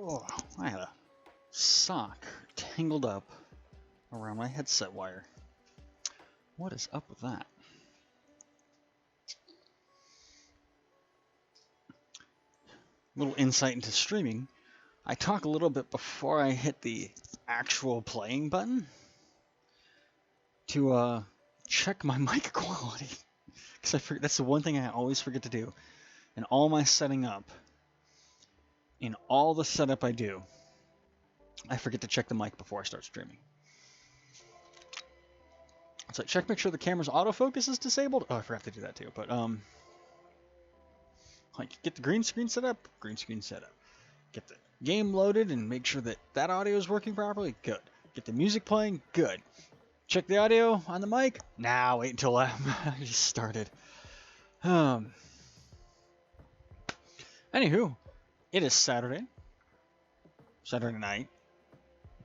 Oh, I had a sock tangled up around my headset wire. What is up with that? Little insight into streaming. I talk a little bit before I hit the actual playing button to check my mic quality. Because I forget, that's the one thing I always forget to do. In all my setting up, in all the setup I do, I forget to check the mic before I start streaming. It's like, make sure the camera's autofocus is disabled. Oh, I forgot to do that too. But like, get the green screen set up. Get the game loaded and make sure that that audio is working properly. Good. Get the music playing. Good. Check the audio on the mic. Now wait until I just started. Anywho, it is Saturday night.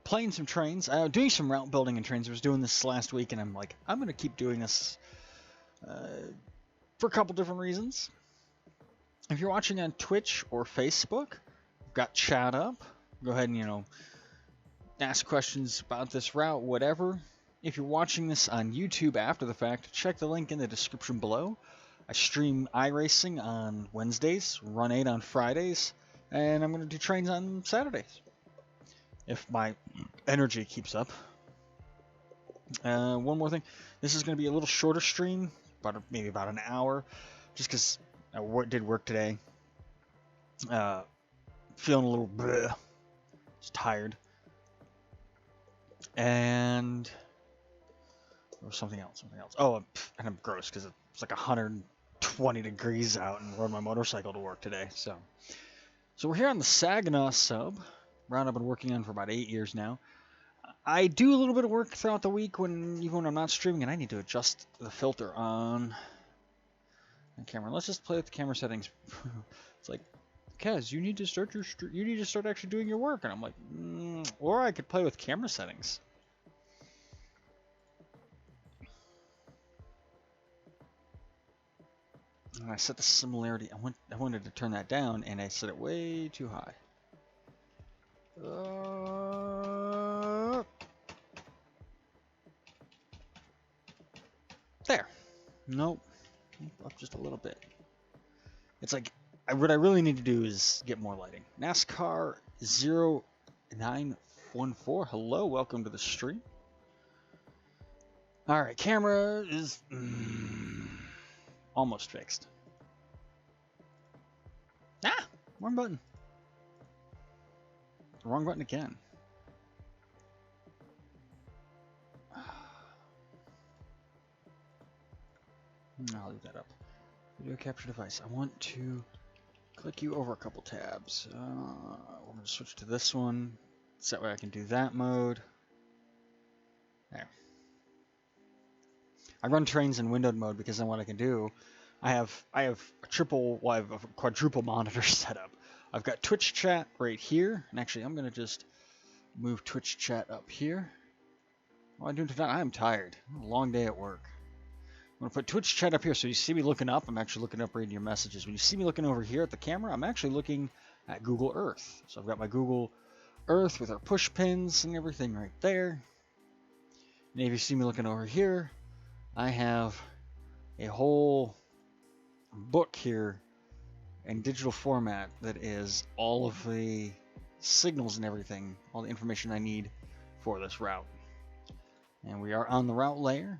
Playing some Trainz, doing some route building in Trainz. I was doing this last week, and I'm like, I'm gonna keep doing this for a couple different reasons. If you're watching on Twitch or Facebook, I've got chat up. Go ahead and ask questions about this route, whatever. If you're watching this on YouTube after the fact, check the link in the description below. I stream iRacing on Wednesdays, Run 8 on Fridays, and I'm going to do Trainz on Saturdays, if my energy keeps up. One more thing. This is going to be a little shorter stream, maybe about an hour, just because I did work today. Feeling a little bleh, just tired. And there was something else. Oh, and I'm gross because it's like 120 degrees out, and rode my motorcycle to work today. So we're here on the Saginaw sub. Route I've been working on for about 8 years now. I do a little bit of work throughout the week even when I'm not streaming, and I need to adjust the filter on the camera. Let's just play with the camera settings. It's like, Kaz, you need to start actually doing your work, and I'm like, or I could play with camera settings. And I set the similarity. I wanted to turn that down, and I set it way too high. There. Nope. Up just a little bit. It's like, what I really need to do is get more lighting. NASCAR 0914. Hello, welcome to the stream. Alright, camera is almost fixed. Wrong button. Wrong button again. I'll leave that up. Video capture device. I want to click you over a couple tabs. We're going to switch to this one. So that way I can do that mode. There. I run Trainz in windowed mode because then what I can do, I have a quadruple monitor set up. I've got Twitch chat right here, and actually I'm gonna just move Twitch chat up here. What am I doing tonight? I am tired. A long day at work. I'm gonna put Twitch chat up here, so you see me looking up. I'm actually looking up reading your messages. When you see me looking over here at the camera, I'm actually looking at Google Earth. So I've got my Google Earth with our push pins and everything right there. And if you see me looking over here, I have a whole book here in digital format that is all of the signals and everything, all the information I need for this route. And we are on the route layer.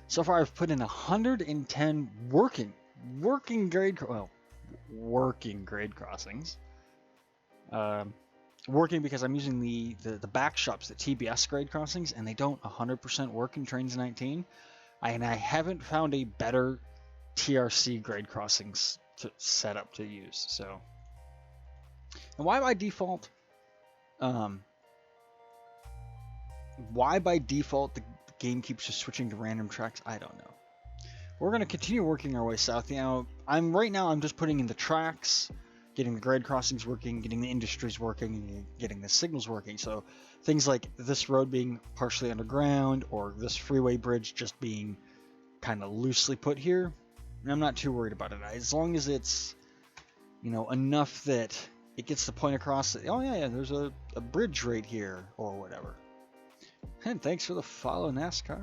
So far I've put in 110 working grade crossings. Working because I'm using the back shops, the TBS grade crossings, and they don't 100% work in Trainz 19. And I haven't found a better TRC grade crossings to set up to use. So, and why by default the game keeps just switching to random tracks, I don't know. We're going to continue working our way south. Right now I'm just putting in the tracks, getting the grade crossings working, getting the industries working, and getting the signals working. So things like this road being partially underground, or this freeway bridge just being kind of loosely put here, I'm not too worried about it. As long as it's, enough that it gets the point across that, oh yeah, there's a bridge right here or whatever. And thanks for the follow, NASCAR.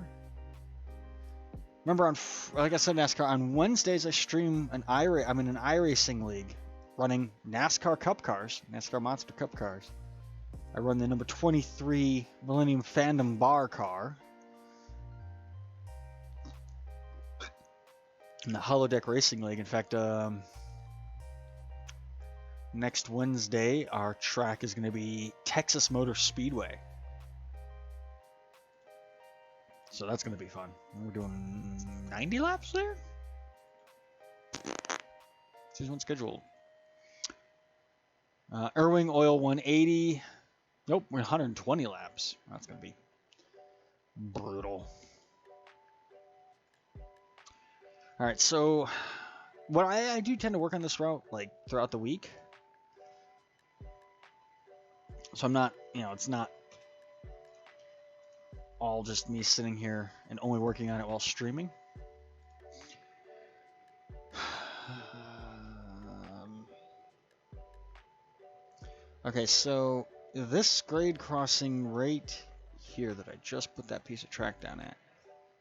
Remember, like I said, NASCAR, on Wednesdays I stream I'm in an iRacing league running NASCAR Cup cars, NASCAR Monster Cup cars. I run the number 23 Millennium Fandom bar car. In the Holodeck Racing League. In fact, next Wednesday, our track is going to be Texas Motor Speedway. So that's going to be fun. We're doing 90 laps there? Season 1 scheduled. Irving Oil 180. Nope, we're 120 laps. That's going to be brutal. All right, so what I do tend to work on this route like throughout the week. So I'm not, it's not all just me sitting here and only working on it while streaming. Okay, so this grade crossing right here that I just put that piece of track down at,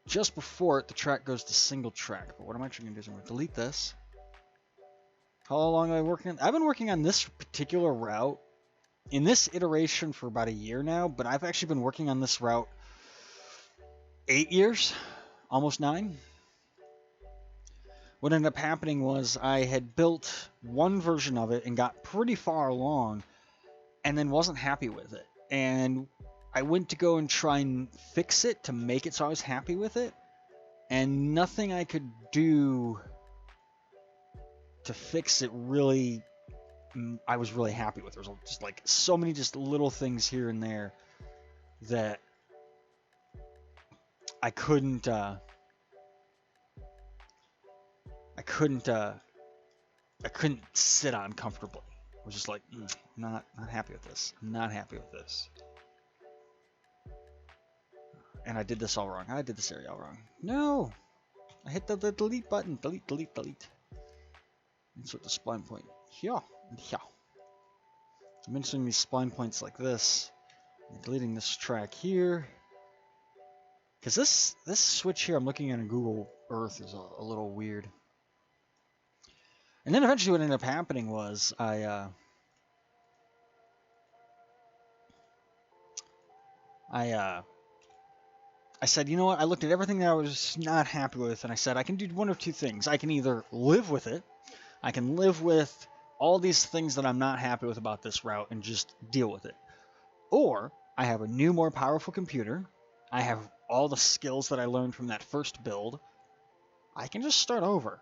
just before it, the track goes to single track. But what I'm actually going to do is I'm going to delete this. How long have I been working on? I've been working on this particular route in this iteration for about a year now, but I've actually been working on this route 8 years, almost 9. What ended up happening was I had built one version of it and got pretty far along and then wasn't happy with it. And I went to go and try and fix it to make it so I was happy with it, and nothing I could do to fix it really, I was really happy with. There was just like so many just little things here and there that I couldn't sit on comfortably. I was just like, not happy with this. Not happy with this. And I did this all wrong. I did this area all wrong. No! I hit the delete button. Delete, delete, delete. Insert the spline point here and here. I'm inserting these spline points like this. I'm deleting this track here. Because this switch here I'm looking at in Google Earth is a little weird. And then eventually what ended up happening was I said, you know what, I looked at everything that I was not happy with, and I said I can do one of two things. I can either live with it, I can live with all these things that I'm not happy with about this route and just deal with it. Or I have a new, more powerful computer. I have all the skills that I learned from that first build. I can just start over.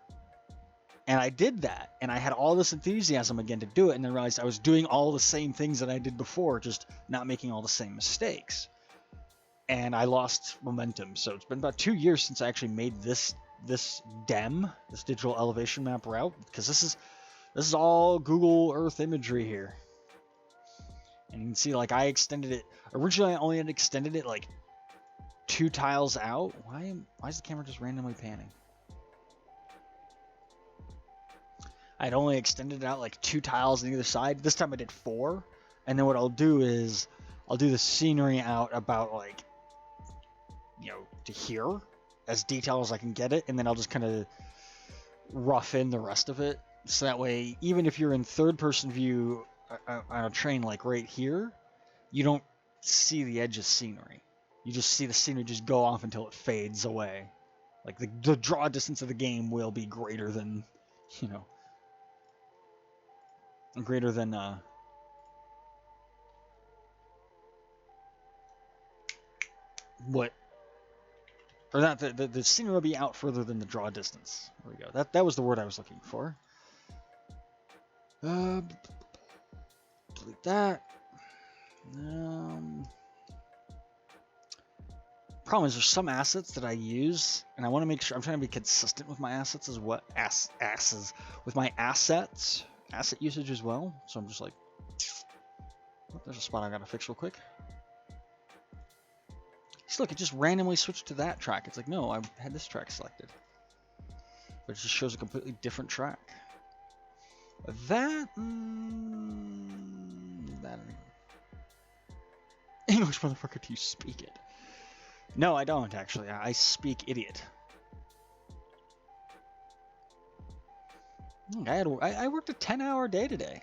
And I did that, and I had all this enthusiasm again to do it, and then realized I was doing all the same things that I did before, just not making all the same mistakes. And I lost momentum. So it's been about 2 years since I actually made this DEM, this digital elevation map route, because this is all Google Earth imagery here. And you can see, like, I extended it. Originally, I only had extended it like 2 tiles out. Why is the camera just randomly panning? I'd only extended it out like 2 tiles on either side. This time I did 4. And then what I'll do is I'll do the scenery out about like, to here, as detailed as I can get it, and then I'll just kind of rough in the rest of it. So that way, even if you're in third-person view on a train like right here, you don't see the edge of scenery. You just see the scenery just go off until it fades away. Like the draw distance of the game will be greater than, what, or not, the scenery will be out further than the draw distance. There we go. That was the word I was looking for. Delete that. Problem is, there's some assets that I use, and I want to make sure I'm trying to be consistent with my assets as well. With my asset usage as well. So I'm just like, oh, there's a spot I gotta fix real quick. See, look, it just randomly switched to that track. It's like, no, I had this track selected, but it just shows a completely different track. That, that English, motherfucker, do you speak it? No, I don't, actually. I speak idiot. I worked a 10-hour day today.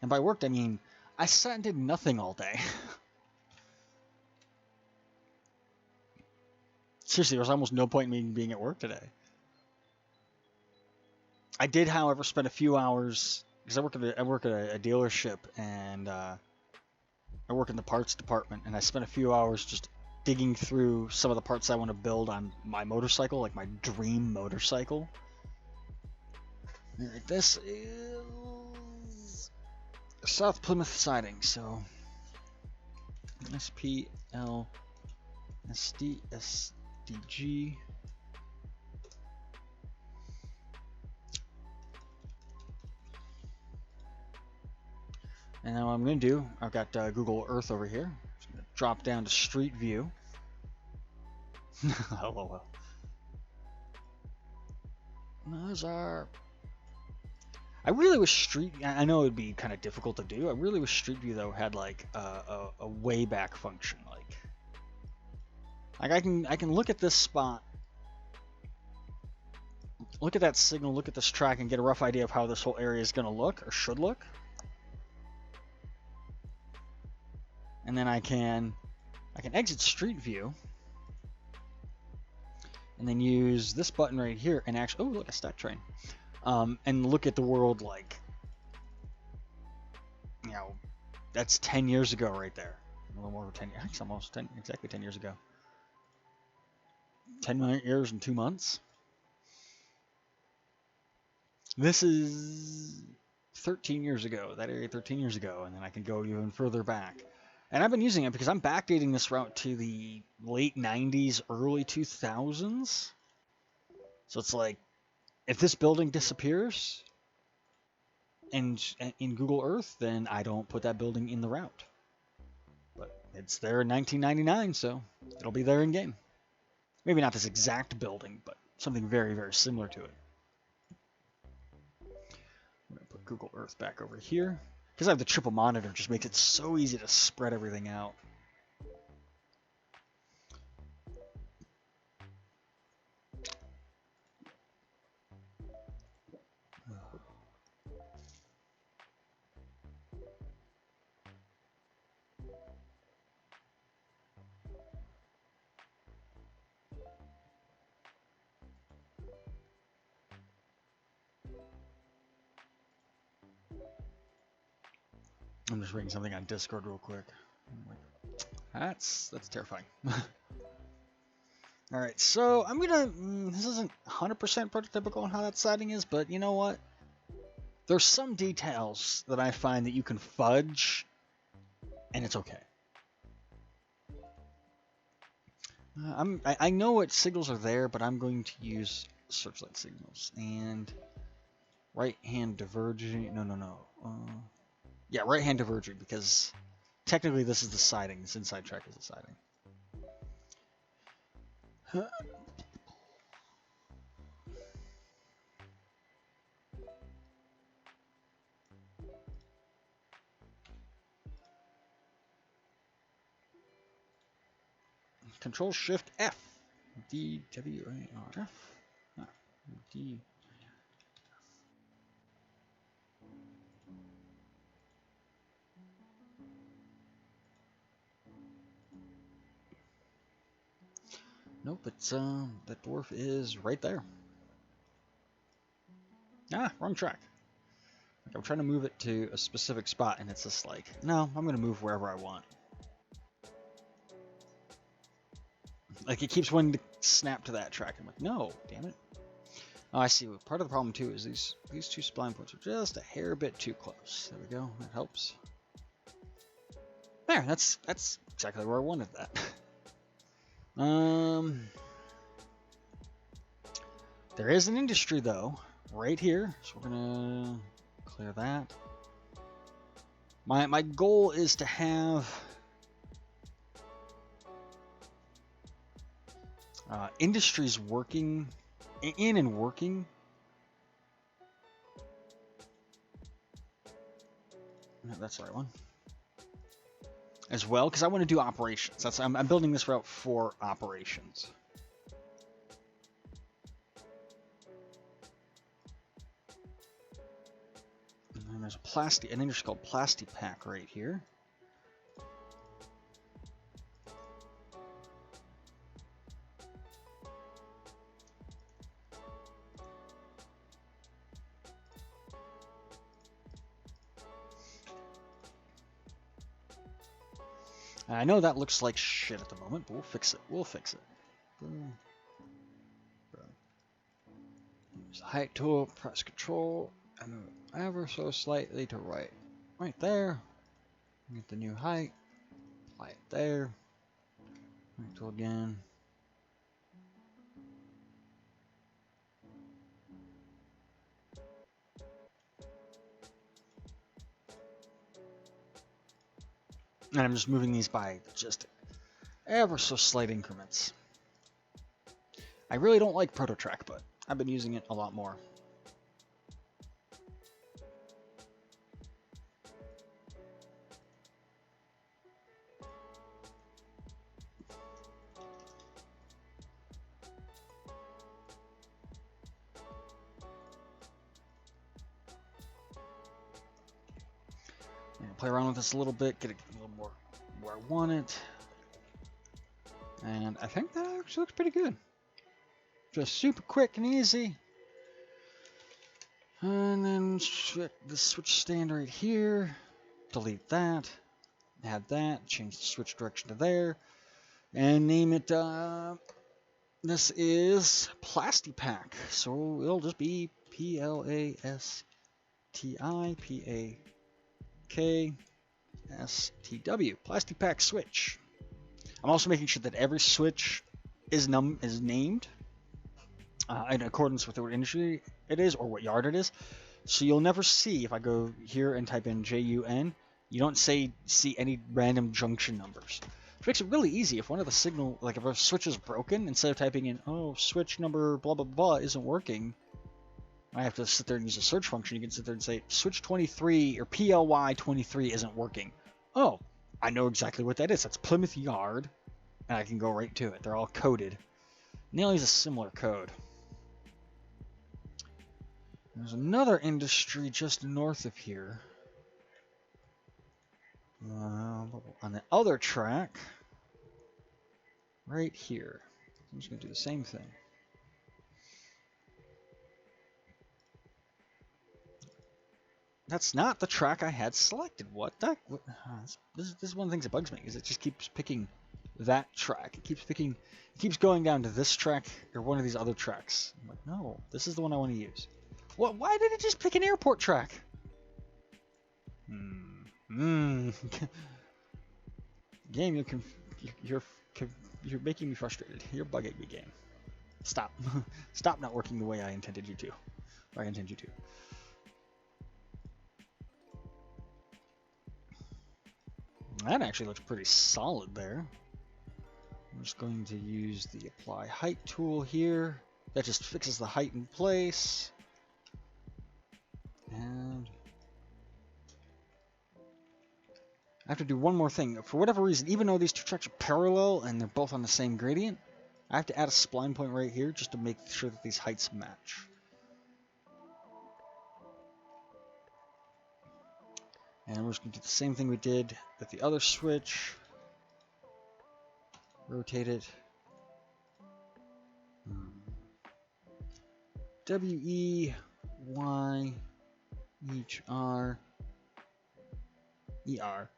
And by worked, I mean, I sat and did nothing all day. Seriously, there was almost no point in me being at work today. I did, however, spend a few hours, because I work at a dealership, and I work in the parts department, and I spent a few hours just digging through some of the parts I want to build on my motorcycle, like my dream motorcycle. Alright, this is South Plymouth siding, so SPLSDSDG. And now what I'm going to do, I've got Google Earth over here. I'm just going to drop down to Street View. LOL. Those are... I really wish Street... I know it would be kind of difficult to do. I really wish Street View, though, had, like, a way back function. Like I can look at this spot, look at that signal, look at this track, and get a rough idea of how this whole area is going to look, or should look. And then I can exit Street View, and then use this button right here, and actually... Oh, look, a stat train. And look at the world like, you know, that's 10 years ago right there. A little more than 10 years. It's almost 10, exactly 10 years ago. 10 years and 2 months. This is 13 years ago. That area 13 years ago, and then I can go even further back. And I've been using it because I'm backdating this route to the late 90s, early 2000s. So it's like, if this building disappears in Google Earth, then I don't put that building in the route. But it's there in 1999, so it'll be there in game. Maybe not this exact building, but something very, very similar to it. I'm going to put Google Earth back over here. Because I have the triple monitor, it just makes it so easy to spread everything out. I'm just reading something on Discord real quick. That's terrifying. Alright, so I'm gonna... this isn't 100% prototypical on how that siding is, but you know what? There's some details that I find that you can fudge, and it's okay. I know what signals are there, but I'm going to use searchlight signals. And right-hand diverging... No. Yeah, right-hand diverging, because technically this is the siding. This inside track is the siding. Control Shift F. D W A R F. D. Nope, it's that dwarf is right there. Ah, wrong track. Like, I'm trying to move it to a specific spot, and it's just like, no, I'm gonna move wherever I want. Like, it keeps wanting to snap to that track. I'm like, no, damn it. Oh, I see. Part of the problem too is these two spline points are just a hair bit too close. There we go. That helps. There. That's exactly where I wanted that. There is an industry though, right here. So we're gonna clear that. My goal is to have industries working in and working. No, that's the right one. As well, because I want to do operations. I'm building this route for operations. And then there's an industry called Plastipack right here. I know that looks like shit at the moment, but we'll fix it. We'll fix it. Boom. Use the height tool, press control, and move ever so slightly to right. Right there. Get the new height. Apply it there. Height tool again. And I'm just moving these by just ever so slight increments. I really don't like ProtoTrack, but I've been using it a lot more. Play around with this a little bit, get it a little more where I want it. And I think that actually looks pretty good. Just super quick and easy. And then the switch stand right here. Delete that. Add that. Change the switch direction to there. And name it, this is Plastipack. So it'll just be PLASTIPAKSTW. Plastipack switch. I'm also making sure that every switch is named in accordance with what industry it is or what yard it is. So you'll never see, if I go here and type in JUN, you don't see any random junction numbers. Which makes it really easy if one of the signal, like if a switch is broken, instead of typing in, oh, switch number blah blah blah isn't working, I have to sit there and use a search function. You can sit there and say, switch 23 or PLY 23 isn't working. Oh, I know exactly what that is. That's Plymouth Yard, and I can go right to it. They're all coded. And they all use a similar code. There's another industry just north of here. On the other track, right here. I'm just going to do the same thing. That's not the track I had selected. What the? This is one of the things that bugs me, is it just keeps picking that track. It keeps going down to this track or one of these other tracks. I'm like, no, this is the one I want to use. What? Why did it just pick an airport track? Game, you're making me frustrated. You're bugging me, game. Stop. Stop not working the way I intended you to. Or I intend you to. That actually looks pretty solid there. I'm just going to use the apply height tool here. That just fixes the height in place. And I have to do one more thing. For whatever reason, even though these two tracks are parallel and they're both on the same gradient, I have to add a spline point right here just to make sure that these heights match. And we're just going to do the same thing we did with the other switch. Rotate it. W-E-Y-H-R E-R-H-A-E-U-S-E-R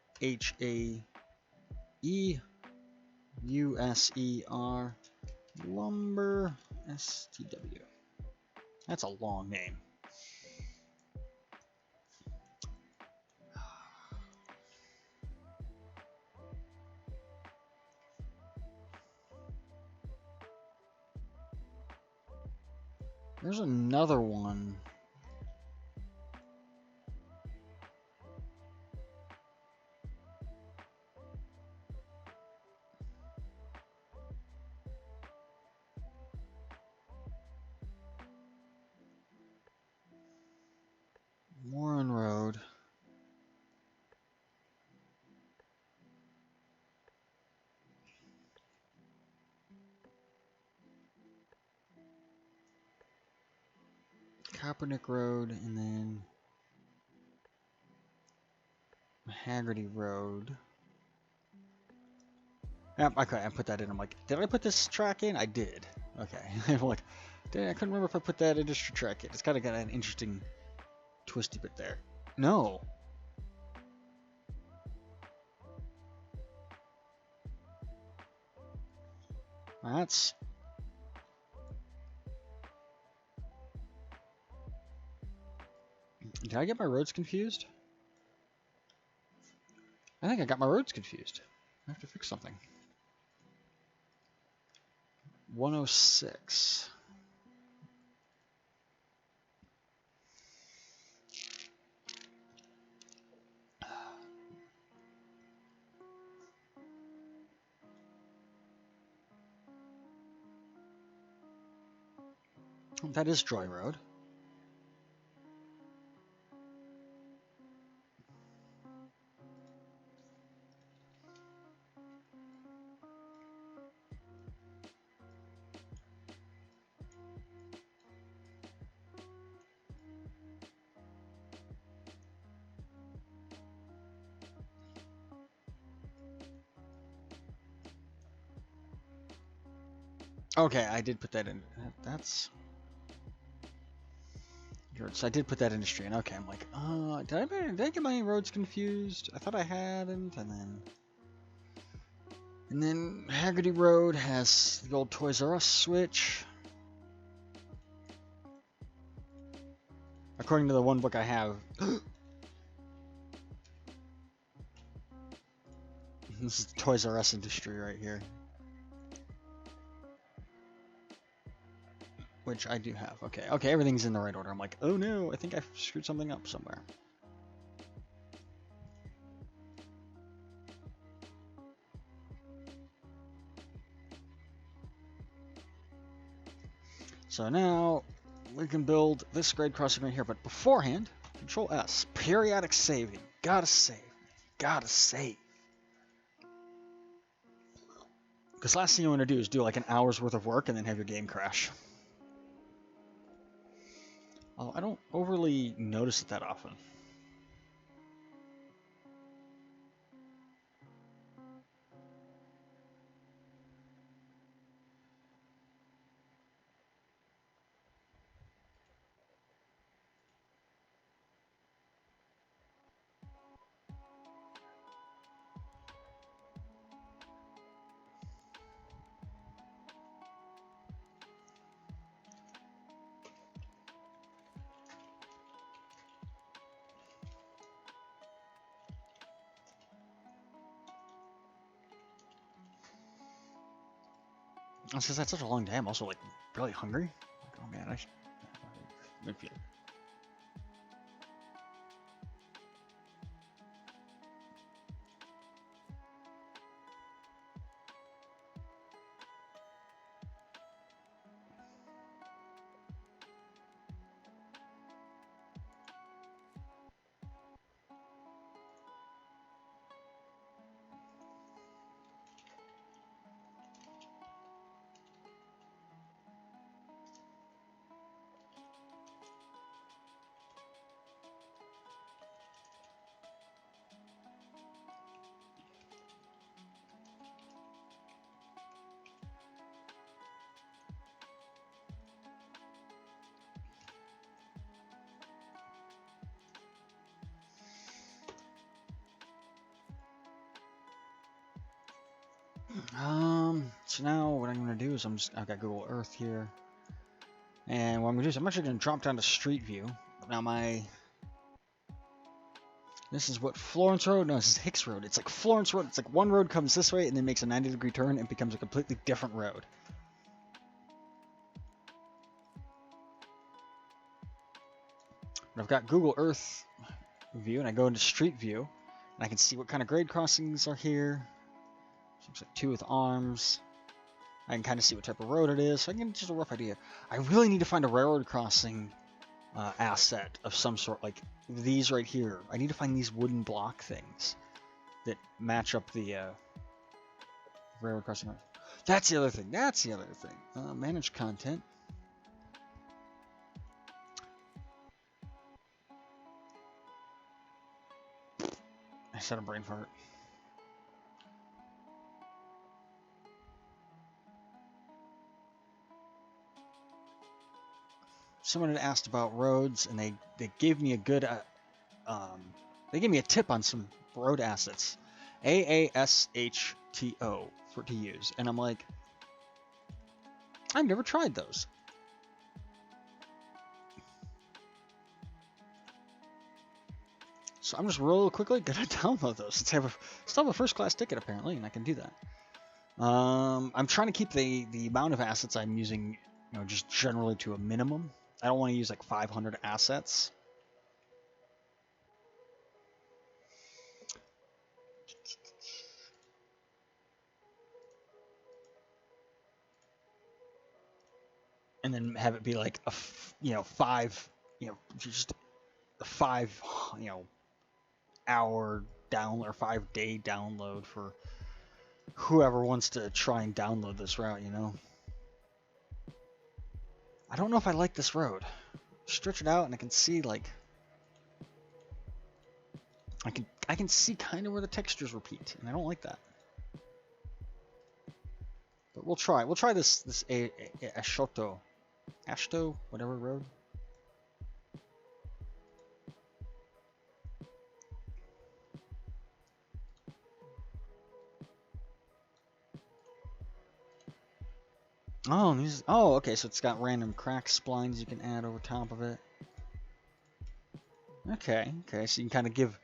Lumber S-T-W. That's a long name. There's another one. Kaepernick Road, and then Haggerty Road. Yep, okay, I put that in. I'm like, did I put this track in? I did. Okay. I'm like, dang, I couldn't remember if I put that industry track in. It's kind of got an interesting twisty bit there. No. That's... Did I get my roads confused? I think I got my roads confused. I have to fix something. 106. That is Joy Road. Okay, I did put that in. That's... So I did put that industry in. Okay, I'm like, did I get my roads confused? I thought I hadn't, and then Haggerty Road has the old Toys R Us switch. According to the one book I have, this is the Toys R Us industry right here. Which I do have. Okay, everything's in the right order. I'm like, oh no, I think I screwed something up somewhere. So now we can build this grade crossing right here, but beforehand, Control S, periodic saving. Gotta save. Gotta save. Because last thing you want to do is do like an hour's worth of work and then have your game crash. Oh, I don't overly notice it that often. Since that's such a long day, I'm also like really hungry. Like, oh man, I should. So now what I'm gonna do is I've got Google Earth here, and what I'm gonna do is I'm actually gonna drop down to Street View. Now this is what Florence Road. No, this is Hicks Road. It's like Florence Road. It's like one road comes this way and then makes a 90-degree turn and becomes a completely different road. But I've got Google Earth view, and I go into Street View, and I can see what kind of grade crossings are here. Looks like 2 with arms. I can kind of see what type of road it is, so I can get just a rough idea. I really need to find a railroad crossing asset of some sort, like these right here. I need to find these wooden block things that match up the railroad crossing. That's the other thing. Manage content. just had a brain fart. Someone had asked about roads, and they gave me a good they gave me a tip on some road assets, AASHTO to use, and I'm like, I've never tried those. So I'm just real quickly gonna download those since I still have a first class ticket apparently, and I can do that. I'm trying to keep the amount of assets I'm using, just generally to a minimum. I don't want to use like 500 assets. And then have it be like a, just a 5, hour download or 5-day download for whoever wants to try and download this route, I don't know if I like this road. Stretch it out and I can see like I can see kind of where the textures repeat, and I don't like that. But we'll try. We'll try this Ashto, whatever road. Oh, okay, so it's got random crack splines you can add over top of it. Okay, so you can kind of give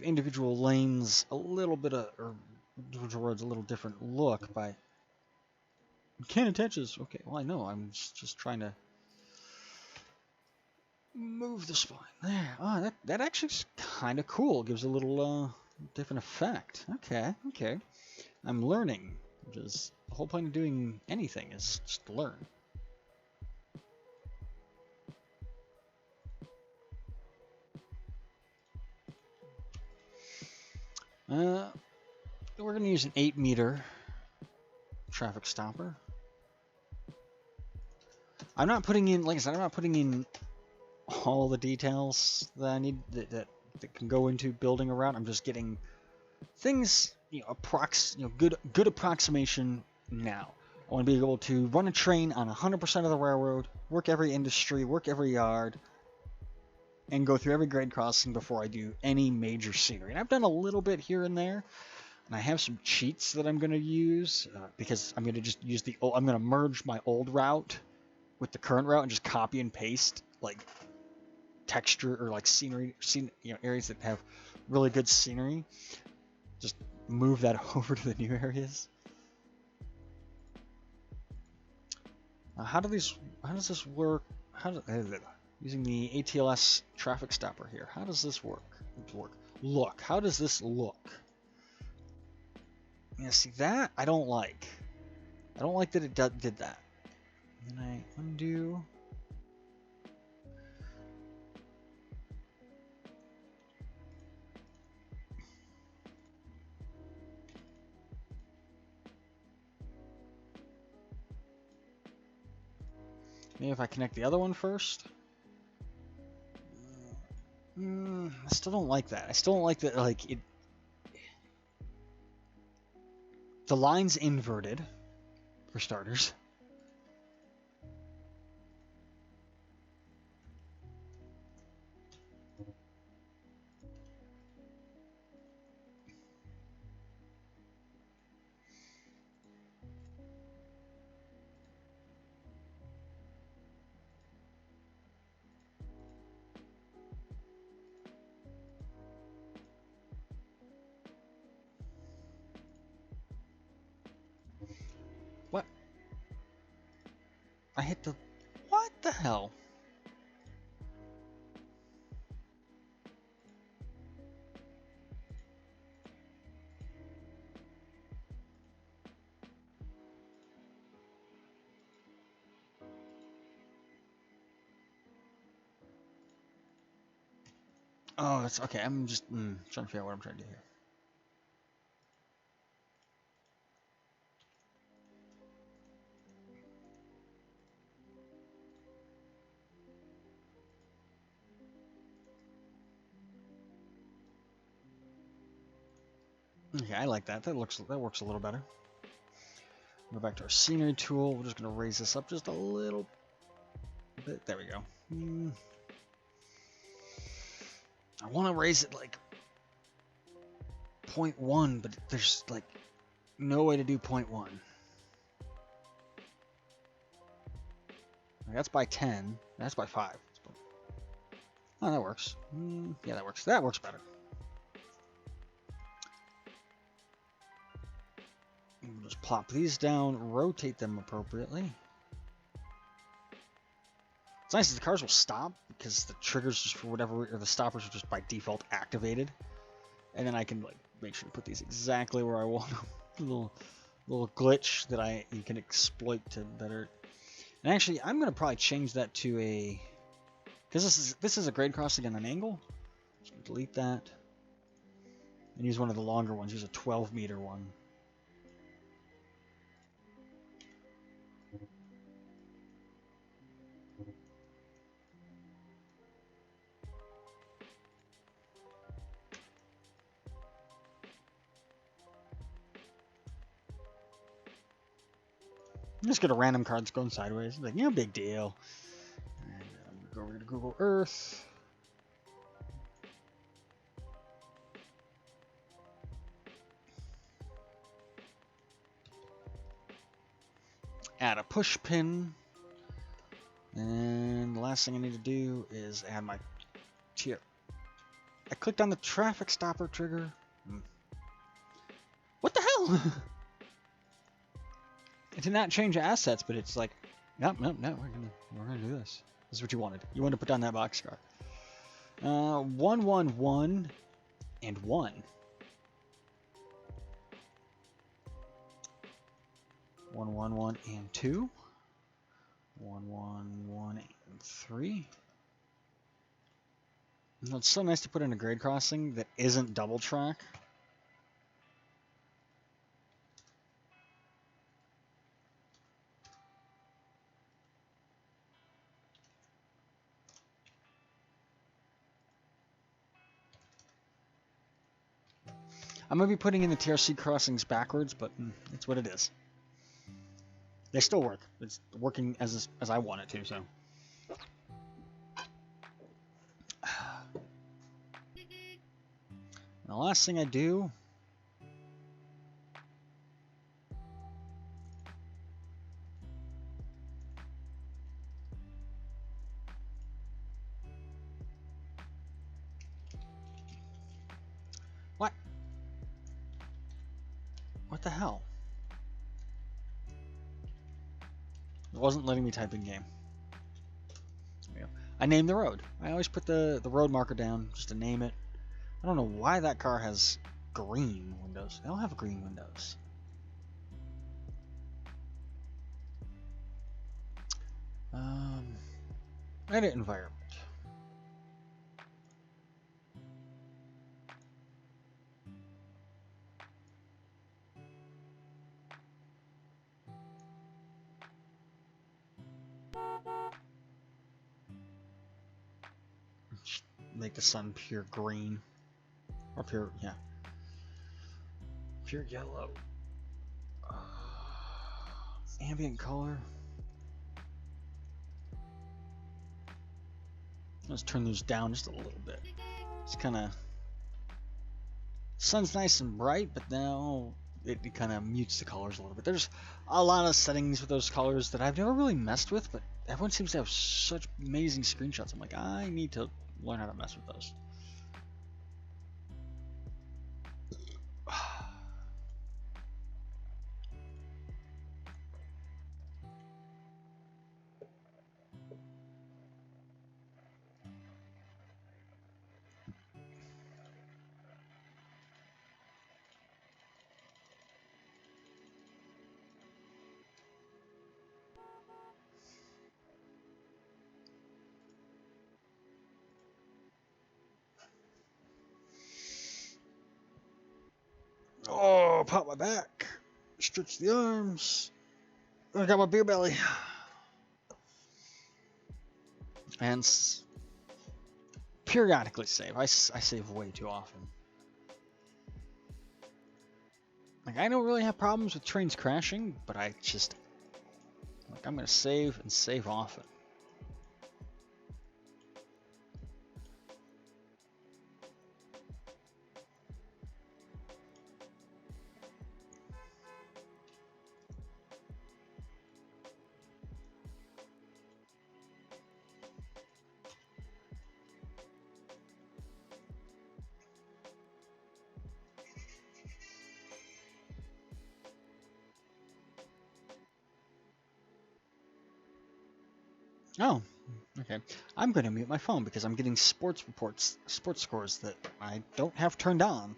individual lanes a little bit of, or individual roads a little different look by. Can't attaches. Okay, well I know. I'm just trying to move the spline there. Oh, that actually is kind of cool. Gives a little different effect. Okay. I'm learning, which is the whole point of doing anything is just to learn. We're going to use an 8-meter traffic stopper. I'm not putting in, like I said, I'm not putting in all the details that I need that can go into building a route. I'm just getting things, good approximation now. I want to be able to run a train on 100% of the railroad, work every industry, work every yard, and go through every grade crossing before I do any major scenery. And I've done a little bit here and there, and I have some cheats that I'm going to use because I'm going to just use I'm going to merge my old route with the current route and just copy and paste like texture or like scenery, areas that have really good scenery. Just move that over to the new areas. How does this work? Using the ATLS traffic stopper here. How does this work? Look. How does this look? Yeah, see that I don't like. I don't like that it did that. And I undo. Maybe if I connect the other one first. I still don't like that. I still don't like that. Like it. The line's inverted, for starters. What? I hit the... What the hell? Oh, it's okay. I'm just trying to figure out what I'm trying to do here. Okay, I like that. That works a little better. Go back to our scenery tool. We're just gonna raise this up just a little bit. There we go. I want to raise it like 0.1, but there's like no way to do 0.1. That's by 10. That's by 5. Oh, that works. Yeah, that works. That works better. We'll just plop these down, rotate them appropriately. It's nice that the cars will stop because the triggers just for whatever, or the stoppers are just by default activated. And then I can like make sure to put these exactly where I want them. little glitch that you can exploit to better. And actually, I'm gonna probably change that to a, because this is a grade crossing on an angle. So delete that and use one of the longer ones. Use a 12-meter one. Just get a random card that's going sideways. Like, no big deal. And go over to Google Earth. Add a push pin. And the last thing I need to do is add my tier. I clicked on the traffic stopper trigger. What the hell? It did not change assets, but it's like, no, we're gonna do this. This is what you wanted. You wanted to put down that boxcar. 1, 1, 1, and 1. 1, 1, 1, and 2. 1, 1, 1, and 3. You know, it's so nice to put in a grade crossing that isn't double track. I might be putting in the TRC crossings backwards, but it's what it is. They still work. It's working as I want it to, so. And the last thing I do What the hell? It wasn't letting me type in game. There we go. I named the road. I always put the road marker down just to name it. I don't know why that car has green windows. They don't have green windows. Edit environment. Make the sun pure green. Or pure, yeah. Pure yellow. Ambient color. Let's turn those down just a little bit. It's kind of... Sun's nice and bright, but now it kind of mutes the colors a little bit. There's a lot of settings with those colors that I've never really messed with, but everyone seems to have such amazing screenshots. I'm like, I need to learn how to mess with those. Oh, pop my back. Stretch the arms. I got my beer belly. And periodically save. I save way too often. Like, I don't really have problems with trains crashing, but I just, like, I'm gonna save and save often. Oh, okay. I'm going to mute my phone because I'm getting sports scores that I don't have turned on.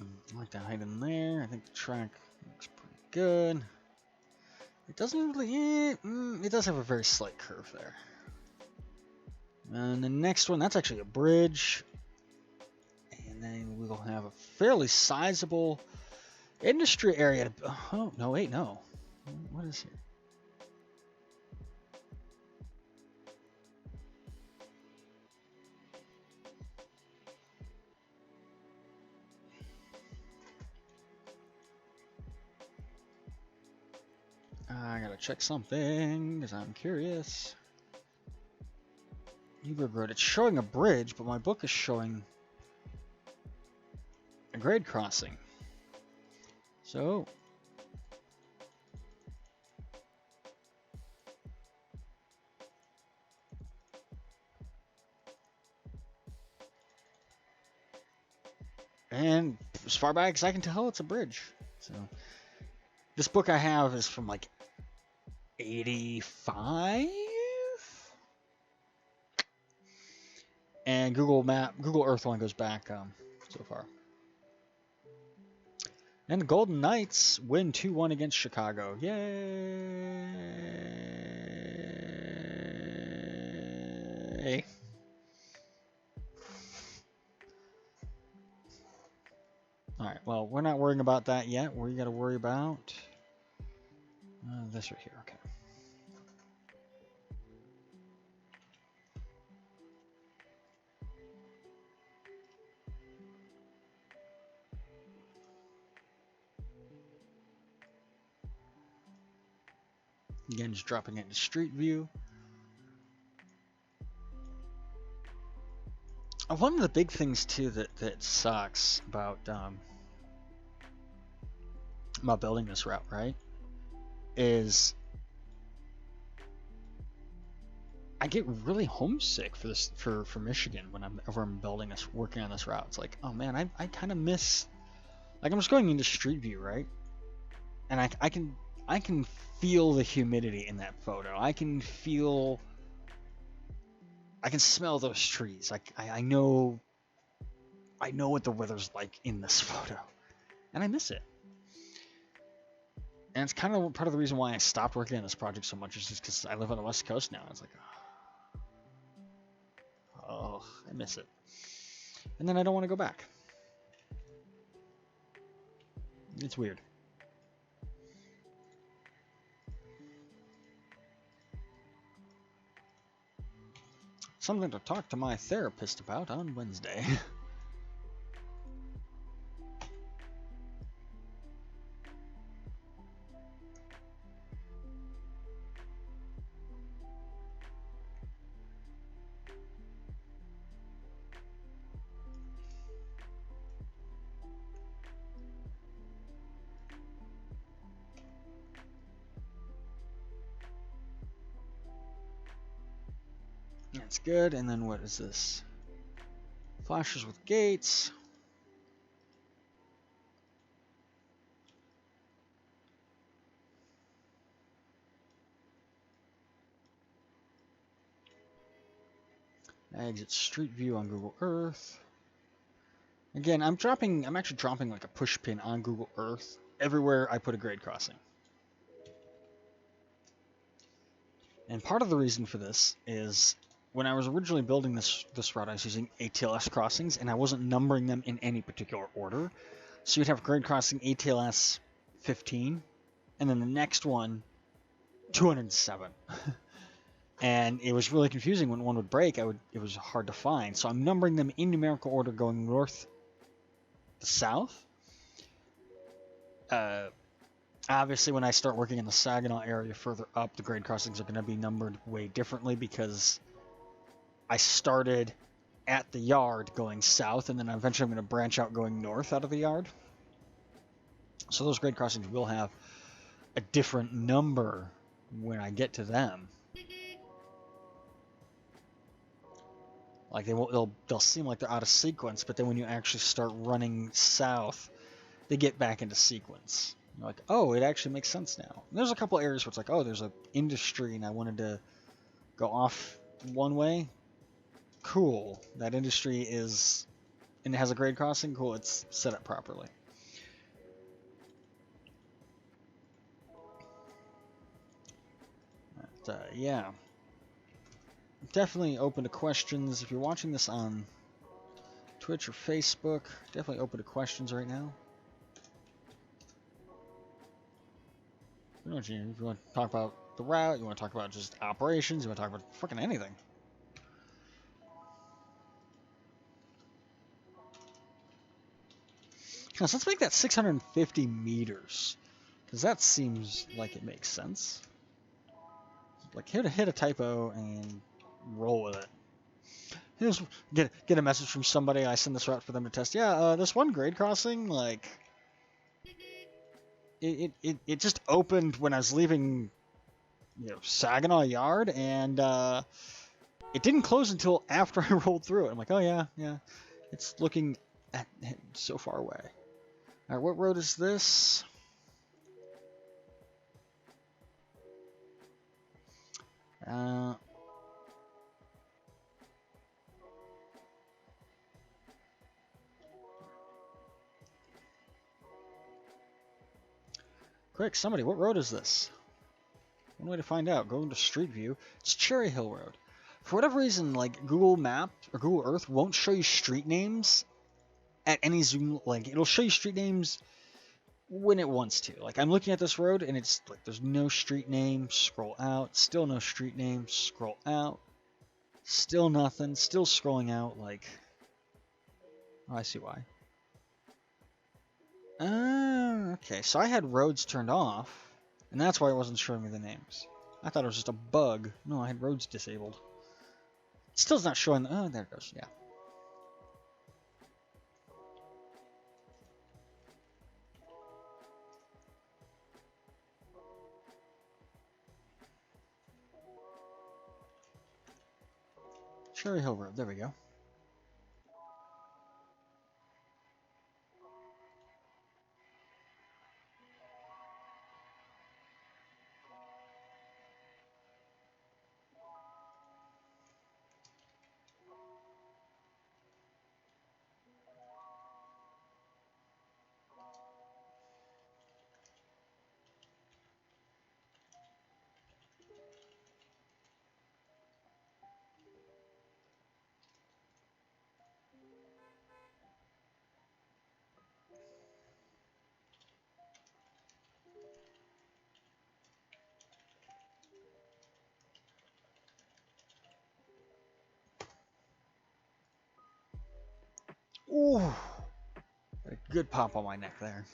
I like to hide in there. I think the track looks pretty good. It doesn't really, it does have a very slight curve there. And the next one, that's actually a bridge. And then we'll have a fairly sizable industry area. Oh, no, wait, no. What is here? I gotta check something because I'm curious. Newburgh Road. It's showing a bridge, but my book is showing a grade crossing. So and as far back as I can tell, it's a bridge. So this book I have is from like 85, and Google Earth only goes back so far. And the Golden Knights win 2-1 against Chicago. Yay! All right. Well, we're not worrying about that yet. We got to worry about this right here. Okay. Again, just dropping it into Street View. One of the big things too that sucks about building this route, right, is I get really homesick for Michigan whenever I'm building this, working on this route. It's like, oh man, I kind of miss, like, I'm just going into Street View, right, and I can feel the humidity in that photo. I can smell those trees. I know what the weather's like in this photo, and I miss it. And it's kind of part of the reason why I stopped working on this project so much, is just because I live on the West Coast now. It's like, oh, I miss it. And then I don't want to go back. It's weird. Something to talk to my therapist about on Wednesday. That's good. And then what is this? Flashes with gates. Exit Street View on Google Earth. Again, I'm actually dropping like a push pin on Google Earth everywhere I put a grade crossing. And part of the reason for this is when I was originally building this route, I was using ATLS crossings, and I wasn't numbering them in any particular order. So you'd have grade crossing ATLS 15, and then the next one, 207. And it was really confusing when one would break. It was hard to find. So I'm numbering them in numerical order, going north to south. Obviously, when I start working in the Saginaw area further up, the grade crossings are going to be numbered way differently because I started at the yard going south, and then eventually I'm going to branch out going north out of the yard. So those grade crossings will have a different number when I get to them. Like they'll seem like they're out of sequence, but then when you actually start running south, they get back into sequence. You're like, oh, it actually makes sense now. And there's a couple areas where it's like, oh, there's an industry, and I wanted to go off one way. Cool. That industry is, and it has a grade crossing. Cool. It's set up properly. But, yeah. Definitely open to questions. If you're watching this on Twitch or Facebook, definitely open to questions right now. If you want to talk about the route, you want to talk about just operations, you want to talk about freaking anything. Now, so let's make that 650 meters, because that seems like it makes sense. Like, hit a typo and roll with it. Just get a message from somebody. I send this route for them to test. Yeah, this one grade crossing, like, it just opened when I was leaving, Saginaw Yard, and it didn't close until after I rolled through it. I'm like, oh yeah, it's looking so far away. All right, what road is this? Quick, somebody, what road is this? One way to find out, go into Street View. It's Cherry Hill Road. For whatever reason, like Google Maps or Google Earth won't show you street names at any zoom. Like, it'll show you street names when it wants to. Like, I'm looking at this road and it's like there's no street name. Scroll out, still no street name. Scroll out, still nothing. Still scrolling out. Like, oh, I see why. Okay, so I had roads turned off, and that's why it wasn't showing me the names. I thought it was just a bug. No, I had roads disabled. Still's not showing. Oh, there it goes. Yeah. Cherry Hill Road. There we go. Ooh, got a good pop on my neck there.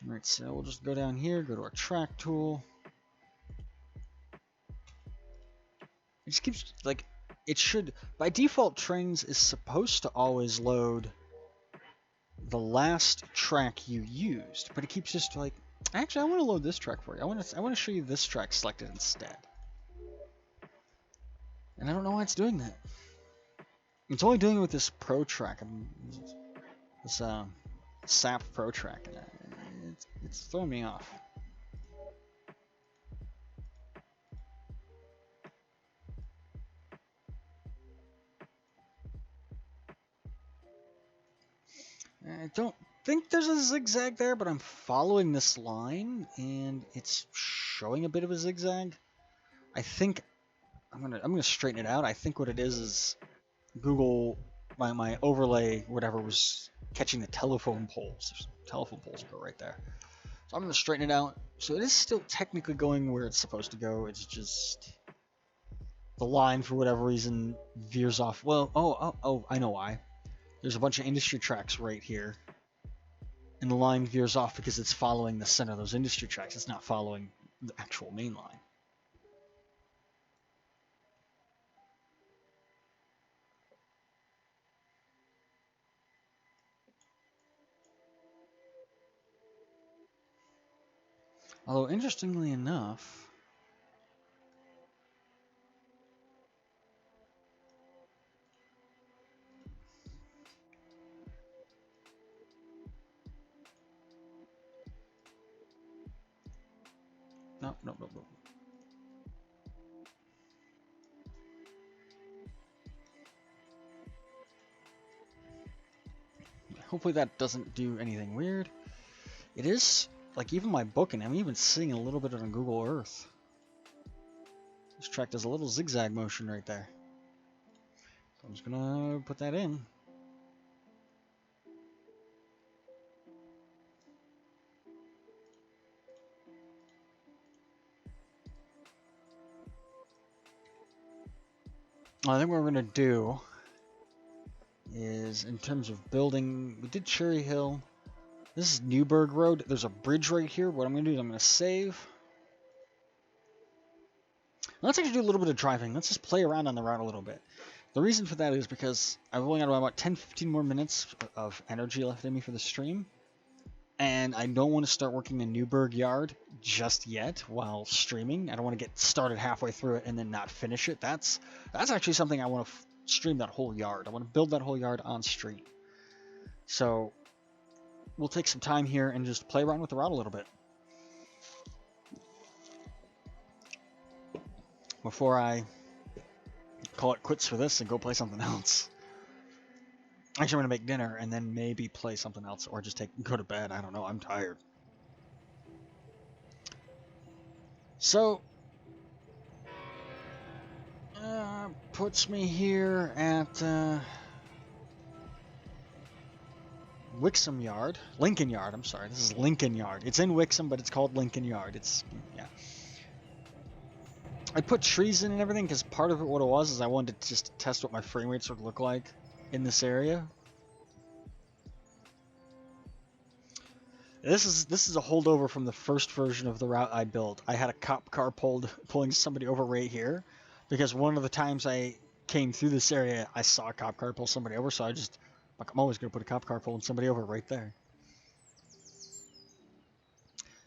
Alright, so we'll just go down here, go to our track tool. It just keeps, like, it should, by default, Trainz is supposed to always load the last track you used, but it keeps just like, actually, I want to load this track for you. I want to show you this track selected instead. And I don't know why it's doing that. It's only doing it with this Pro track, this SAP Pro track. It's throwing me off. I don't think there's a zigzag there, but I'm following this line, and it's showing a bit of a zigzag. I think I'm gonna straighten it out. I think what it is Google, my overlay, whatever, was catching the telephone poles. There's telephone poles go right there. So I'm going to straighten it out. So it is still technically going where it's supposed to go. It's just the line, for whatever reason, veers off. Well, oh, I know why. There's a bunch of industry tracks right here. And the line veers off because it's following the center of those industry tracks. It's not following the actual main line. Although, interestingly enough... No. Hopefully that doesn't do anything weird. It is, like, even my booking, I'm even seeing a little bit on Google Earth. This track does a little zigzag motion right there. So I'm just gonna put that in. I think what we're gonna do is, in terms of building, we did Cherry Hill. This is Newburgh Road. There's a bridge right here. What I'm going to do is I'm going to save. Let's actually do a little bit of driving. Let's just play around on the route a little bit. The reason for that is because I've only got about 10-15 more minutes of energy left in me for the stream. And I don't want to start working in Newburgh Yard just yet while streaming. I don't want to get started halfway through it and then not finish it. That's actually something I want to stream, that whole yard. I want to build that whole yard on stream. So we'll take some time here and just play around with the route a little bit before I call it quits for this and go play something else. Actually, I'm going to make dinner and then maybe play something else, or just go to bed. I don't know. I'm tired. So, puts me here at Wixom Yard. Lincoln Yard, I'm sorry. This is Lincoln Yard. It's in Wixom, but it's called Lincoln Yard. Yeah. I put trees in and everything because part of it, what it was, is I wanted to just test what my frame rates would look like in this area. This is a holdover from the first version of the route I built. I had a cop car pulling somebody over right here because one of the times I came through this area, I saw a cop car pull somebody over, so I'm always going to put a cop car pulling somebody over right there.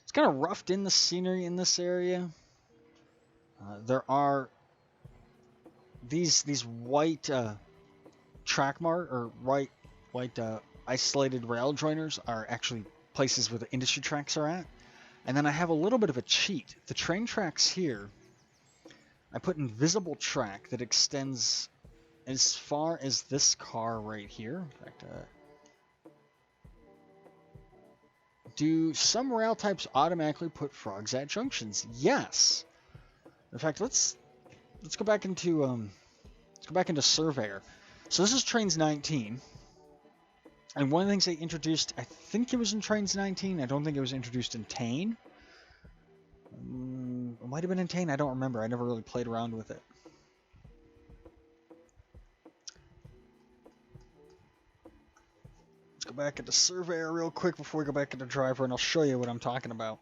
It's kind of roughed in the scenery in this area. There are these white track mark or white isolated rail joiners are actually places where the industry tracks are at. And then I have a little bit of a cheat. The train tracks here, I put invisible track that extends as far as this car right here. In fact, do some rail types automatically put frogs at junctions? Yes. In fact, let's go back into Surveyor. So this is Trainz 19. And one of the things they introduced, I think it was in Trainz 19. I don't think it was introduced in Tane. It might have been in Tane. I don't remember. I never really played around with it. Let's go back into Surveyor real quick before we go back into Driver, and I'll show you what I'm talking about.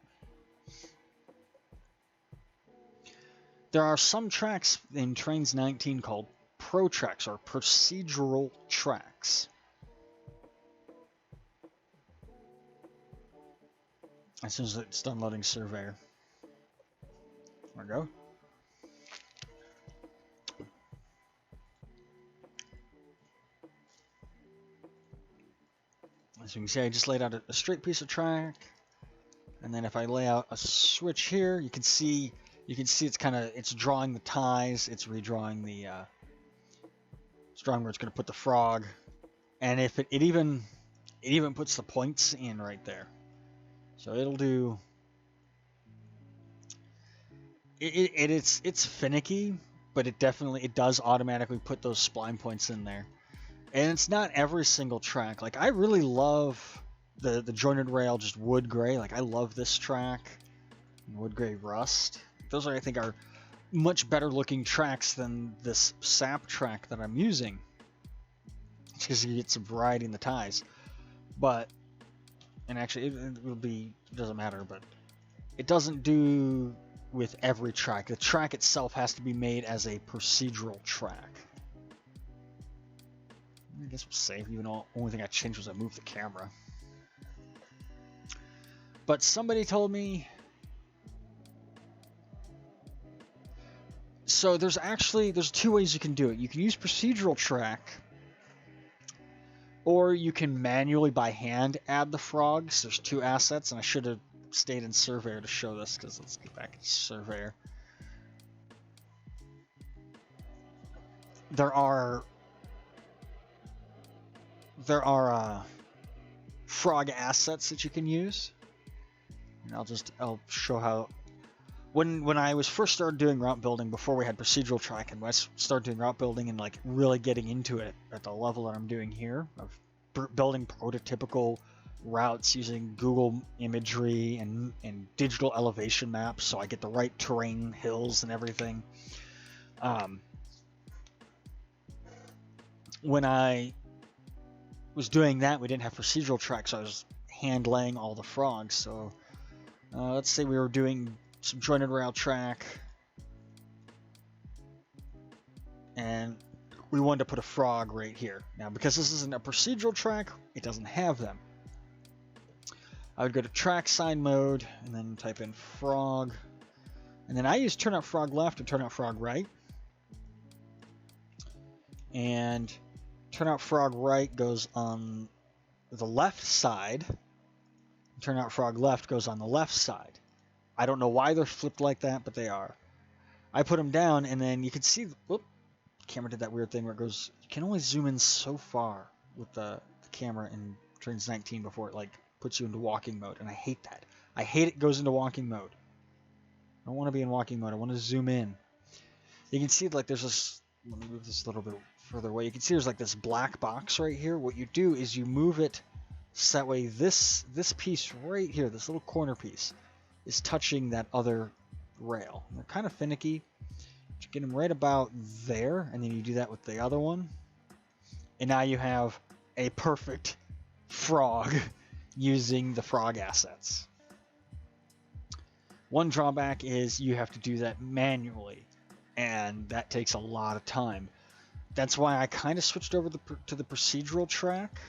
There are some tracks in Trainz 19 called Pro Tracks, or procedural tracks. As soon as it's done loading Surveyor. There we go. As you can see, I just laid out a straight piece of track. And then if I lay out a switch here, you can see it's drawing the ties, it's redrawing the it's drawing where it's going to put the frog. And if it even puts the points in right there. So it'll do. It's finicky, but it does automatically put those spline points in there. And it's not every single track. Like, I really love the jointed rail, just wood gray. Like I love this track, wood gray rust. Those I think are much better looking tracks than this sap track that I'm using, because you get some variety in the ties. But and actually it will be, it doesn't matter, but it doesn't do with every track. The track itself has to be made as a procedural track. I guess we'll save, even though the only thing I changed was I moved the camera. But somebody told me, so there's two ways you can do it. You can use procedural track, or you can manually by hand add the frogs. There's two assets, and I should have stayed in Surveyor to show this, because let's get back to Surveyor. There are frog assets that you can use, and I'll show how. When I was first started doing route building, before we had procedural track, and when I started doing route building and like really getting into it at the level that I'm doing here, of building prototypical routes using Google imagery and digital elevation maps, so I get the right terrain, hills, and everything. When I was doing that, we didn't have procedural track, so I was hand laying all the frogs. So let's say we were doing some jointed rail track, and we wanted to put a frog right here. Now, because this isn't a procedural track, it doesn't have them. I would go to track sign mode and then type in frog, and then I use turnout frog left and turnout frog right. And turnout frog right goes on the left side, turnout frog left goes on the left side. I don't know why they're flipped like that, but they are. I put them down, and then you can see, whoop, the camera did that weird thing where it goes, you can only zoom in so far with the camera in Trainz 19 before it like puts you into walking mode, and I hate that. I hate it goes into walking mode. I don't want to be in walking mode. I want to zoom in. You can see like there's this, let me move this a little bit further away. You can see there's like this black box right here. What you do is you move it so that way this piece right here, this little corner piece, is touching that other rail. And they're kind of finicky. You get them right about there, and then you do that with the other one. And now you have a perfect frog using the frog assets. One drawback is you have to do that manually, and that takes a lot of time. That's why I kind of switched over to the procedural track.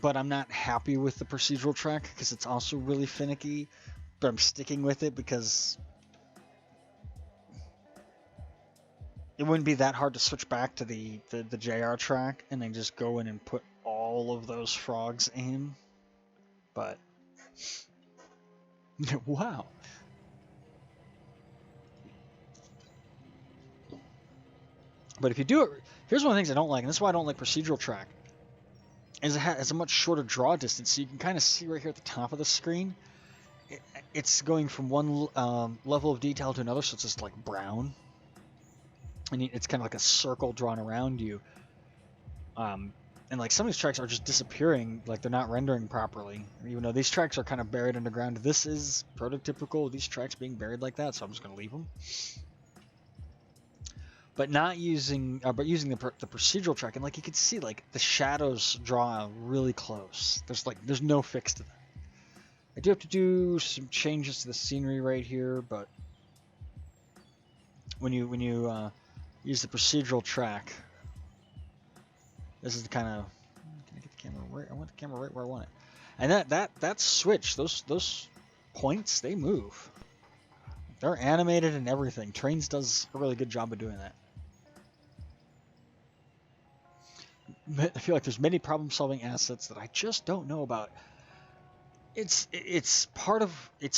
But I'm not happy with the procedural track because it's also really finicky. But I'm sticking with it because it wouldn't be that hard to switch back to the JR track and then just go in and put all of those frogs in. But wow. But if you do it, here's one of the things I don't like, and this is why I don't like procedural track, is it has a much shorter draw distance, so you can kind of see right here at the top of the screen, it's going from one level of detail to another, so it's just like brown, and it's kind of like a circle drawn around you. And like some of these tracks are just disappearing, like they're not rendering properly, even though these tracks are kind of buried underground. This is prototypical of these tracks being buried like that, so I'm just going to leave them. But not using, but using the procedural track, and like you can see, like the shadows draw really close. There's no fix to that. I do have to do some changes to the scenery right here, but when you use the procedural track, this is the kind of, can I get the camera right? I want the camera right where I want it. And that switch, those points, they move. They're animated and everything. Trainz does a really good job of doing that. I feel like there's many problem-solving assets that I just don't know about. It's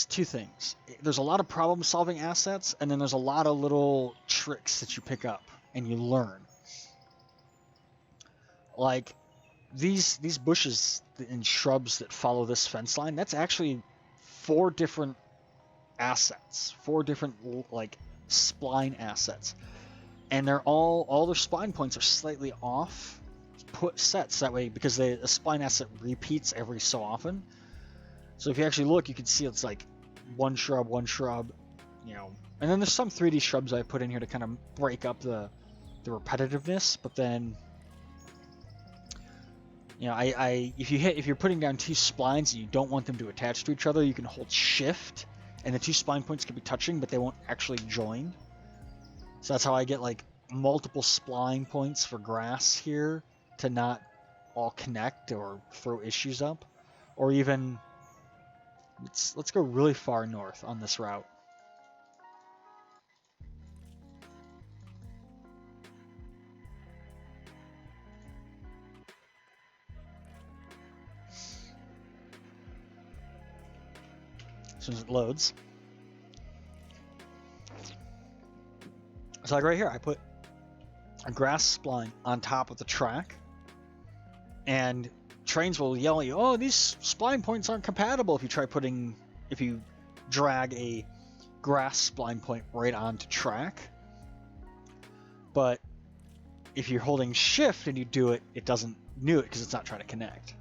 two things. There's a lot of problem-solving assets, and then there's a lot of little tricks that you pick up and you learn. Like these bushes and shrubs that follow this fence line, that's actually 4 different assets, 4 different like spline assets. and they're all their spline points are slightly off sets that way because the spline asset repeats every so often. So if you actually look, you can see it's like one shrub, you know. And then there's some 3D shrubs I put in here to kind of break up the repetitiveness. But then, you know, if you're putting down two splines and you don't want them to attach to each other, you can hold Shift, and the two spline points can be touching, but they won't actually join. So that's how I get like multiple spline points for grass here to not all connect or throw issues up, or even. Let's go really far north on this route. As soon as it loads. So like right here, I put a grass spline on top of the track, and Trainz will yell at you, "Oh, these spline points aren't compatible." If you drag a grass spline point right onto track. But if you're holding Shift and you do it, it doesn't do it because it's not trying to connect.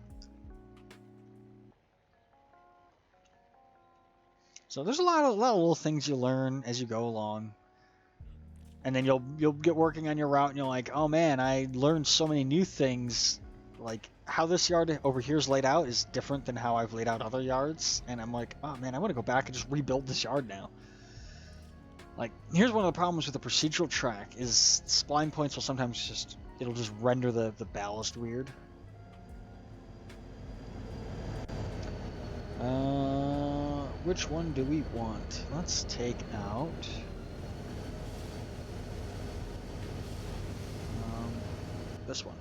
So there's a lot of little things you learn as you go along, and then you'll get working on your route, and you're like, "Oh man, I learned so many new things." Like how this yard over here is laid out is different than how I've laid out other yards, and I'm like, "Oh man, I want to go back and just rebuild this yard now." Like, here's one of the problems with the procedural track is spline points will sometimes it'll just render the ballast weird. Which one do we want? Let's take out this one.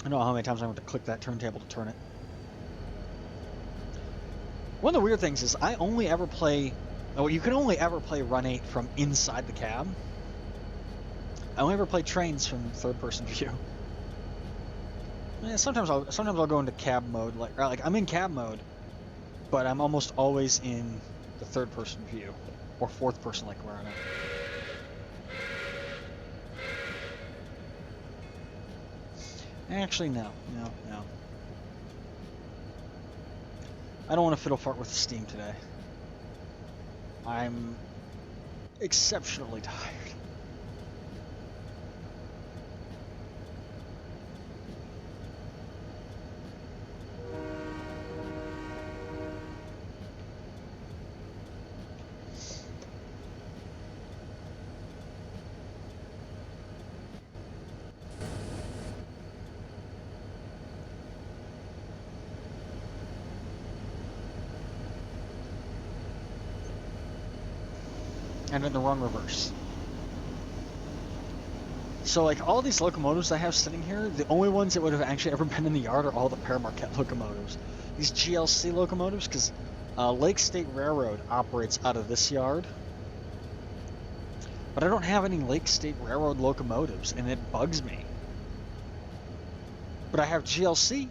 I don't know how many times I want to click that turntable to turn it. One of the weird things is I only ever play... Oh, you can only ever play Run 8 from inside the cab. I only ever play Trainz from third-person view. Sometimes I'll go into cab mode, like I'm in cab mode, but I'm almost always in the third-person view, or fourth-person, like where I'm at. Actually, no. I don't want to fiddle fart with Steam today. I'm exceptionally tired. And in the wrong reverse. So like all these locomotives I have sitting here, the only ones that would have actually ever been in the yard are all the Paramarquette locomotives. These GLC locomotives, because Lake State Railroad operates out of this yard. But I don't have any Lake State Railroad locomotives, and it bugs me. But I have GLC.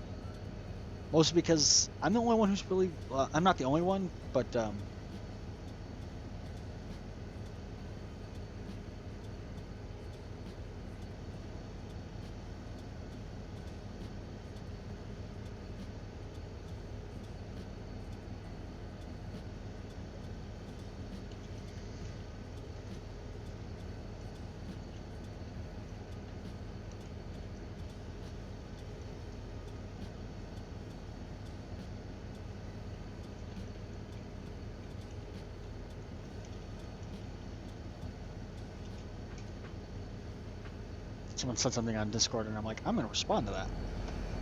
Mostly because I'm the only one who's really... I'm not the only one, but... Someone said something on Discord, and I'm like, I'm going to respond to that.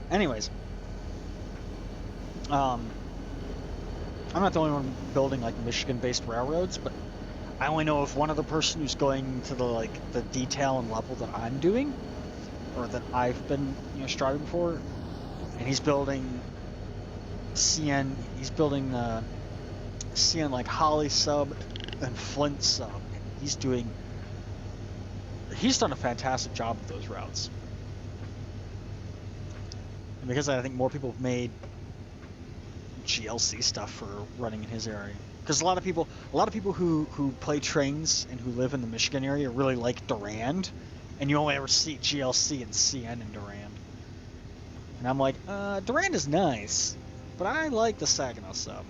Anyways. I'm not the only one building, like, Michigan-based railroads, but I only know of one other person who's going to the detail and level that I'm doing, or that I've been, striving for. and he's building CN. He's building CN like Holly sub and Flint sub. He's done a fantastic job with those routes. And because I think more people have made GLC stuff for running in his area. Because a lot of people who play Trainz and who live in the Michigan area really like Durand, and you only ever see GLC and CN in Durand. And I'm like, Durand is nice, but I like the Saginaw sub.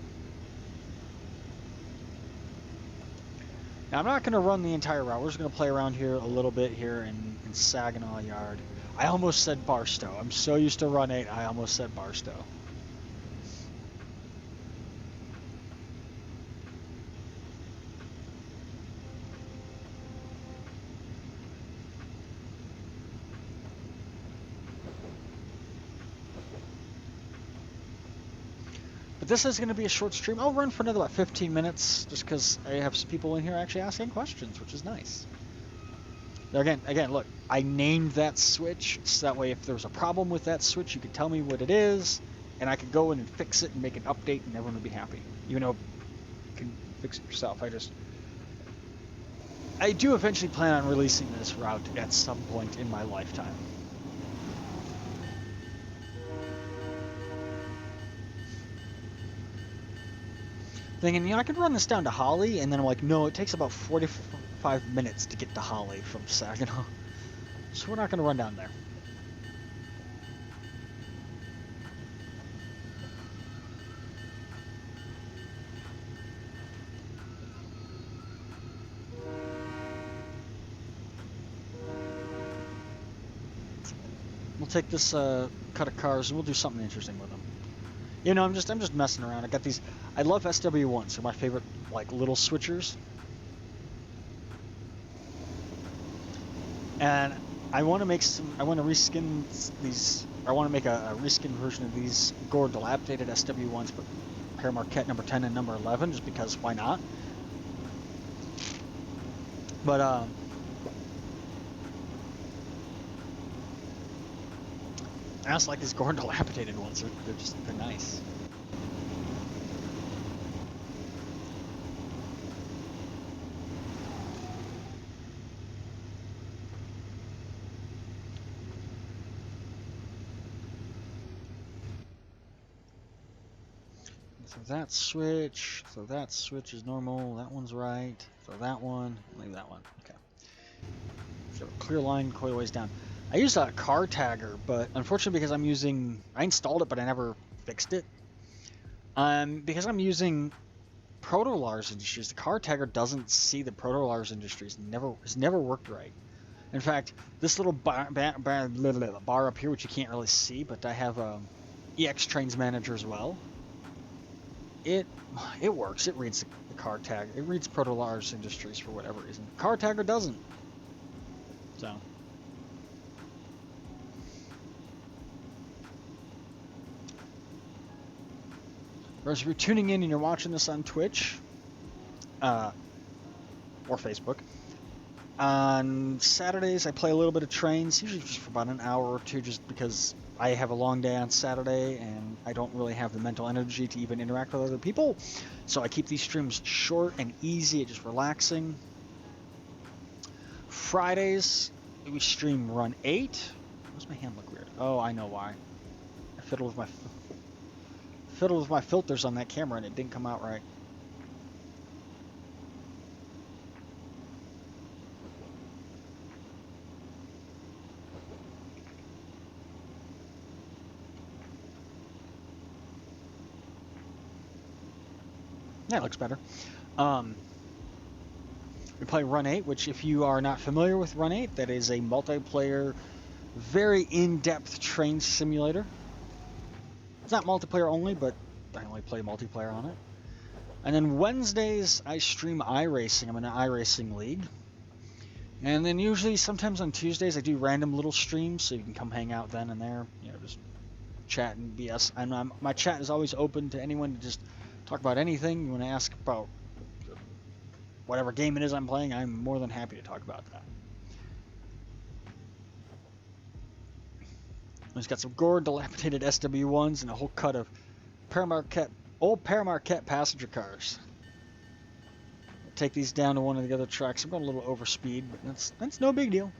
Now I'm not going to run the entire route. We're just going to play around here a little bit here in Saginaw Yard. I almost said Barstow. I'm so used to Run 8, I almost said Barstow. But this is going to be a short stream. I'll run for another about 15 minutes just because I have some people in here actually asking questions, which is nice. Now again, look, I named that switch so that way if there's a problem with that switch, you could tell me what it is, and I could go in and fix it and make an update, and everyone would be happy. Even though you can fix it yourself. I do eventually plan on releasing this route at some point in my lifetime. Thinking, I could run this down to Holly, and then I'm like, no, it takes about 45 minutes to get to Holly from Saginaw. So we're not going to run down there. We'll take this cut of cars, and we'll do something interesting with them. You know, I'm just messing around. I got these. I love SW1s. They're my favorite, like, little switchers. And I want to make some. I want to reskin these. I want to make a reskin version of these Gore dilapidated SW1s, but pair Marquette number 10 and number 11, just because why not? But I also like these Gore dilapidated ones. They're nice. So that switch is normal. That one's right. So that one, leave that one. Okay. So clear line quite a ways down. I use a car tagger, but unfortunately because I installed it, but I never fixed it. Because I'm using Proto-Lars Industries, the car tagger doesn't see the Proto-Lars Industries. It's never worked right. In fact, this little bar up here, which you can't really see, but I have EX Trainz Manager as well. It works. It reads the car tag. It reads Proto-Lars Industries for whatever reason. Car tagger doesn't. So. Whereas if you're tuning in and you're watching this on Twitch, or Facebook, on Saturdays I play a little bit of Trainz, usually just for about an hour or two, just because I have a long day on Saturday and I don't really have the mental energy to even interact with other people. So I keep these streams short and easy and just relaxing. Fridays, we stream Run 8. Why's my hand look weird? Oh, I know why. I fiddled with my filters on that camera and it didn't come out right. That looks better. We play Run 8, which if you are not familiar with Run 8, that is a multiplayer, very in-depth train simulator. It's not multiplayer only, but I only play multiplayer on it. And then Wednesdays, I stream iRacing. I'm in an iRacing league. And then usually, sometimes on Tuesdays, I do random little streams, so you can come hang out then and there. You know, just chat and BS. And my chat is always open to anyone to just talk about anything. You want to ask about whatever game it is I'm playing, I'm more than happy to talk about that. He's got some gore, dilapidated SW1s, and a whole cut of old Paramarquette passenger cars. I'll take these down to one of the other tracks. I'm going a little over speed, but that's no big deal.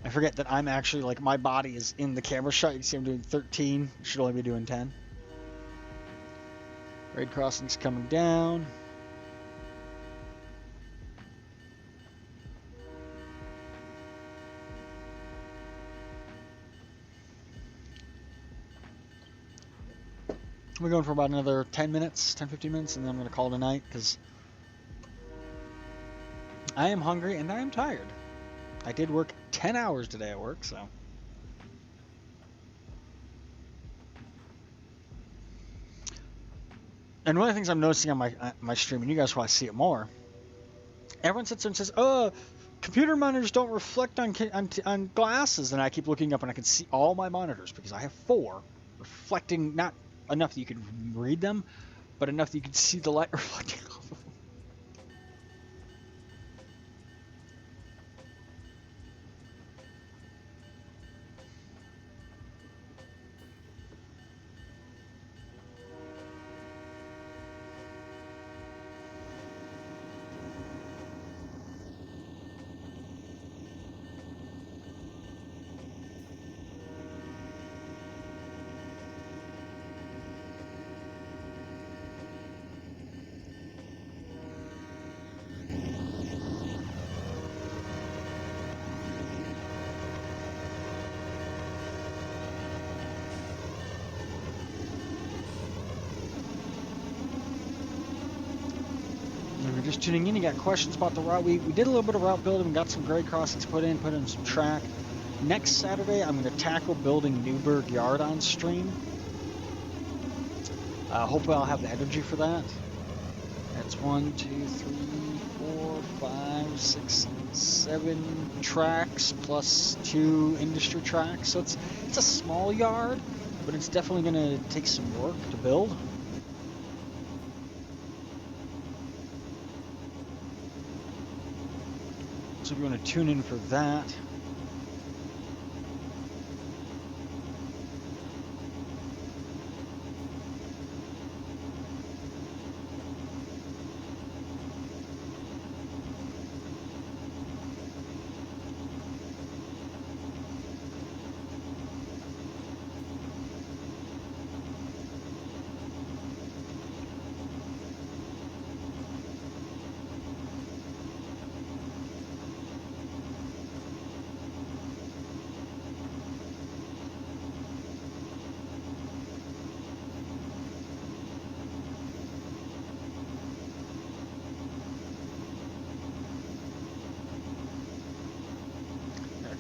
I forget that I'm actually, like, my body is in the camera shot. You can see I'm doing 13. Should only be doing 10. Grade crossing's coming down. We're going for about another 10 minutes, 10-15 minutes, and then I'm going to call it a night, because I am hungry and I am tired. I did work 10 hours today at work, so. And one of the things I'm noticing on my stream, and you guys want to see it more, everyone sits there and says, "Oh, computer monitors don't reflect on glasses," and I keep looking up and I can see all my monitors because I have 4 reflecting, not enough that you can read them, but enough that you can see the light reflecting off of them. Just tuning in, you got questions about the route. We did a little bit of route building, we got some grade crossings put in some track. Next Saturday, I'm going to tackle building Newburgh Yard on stream. Hopefully I'll have the energy for that. That's 1, 2, 3, 4, 5, 6, 7 tracks plus 2 industry tracks. So it's a small yard, but it's definitely going to take some work to build. So if you want to tune in for that.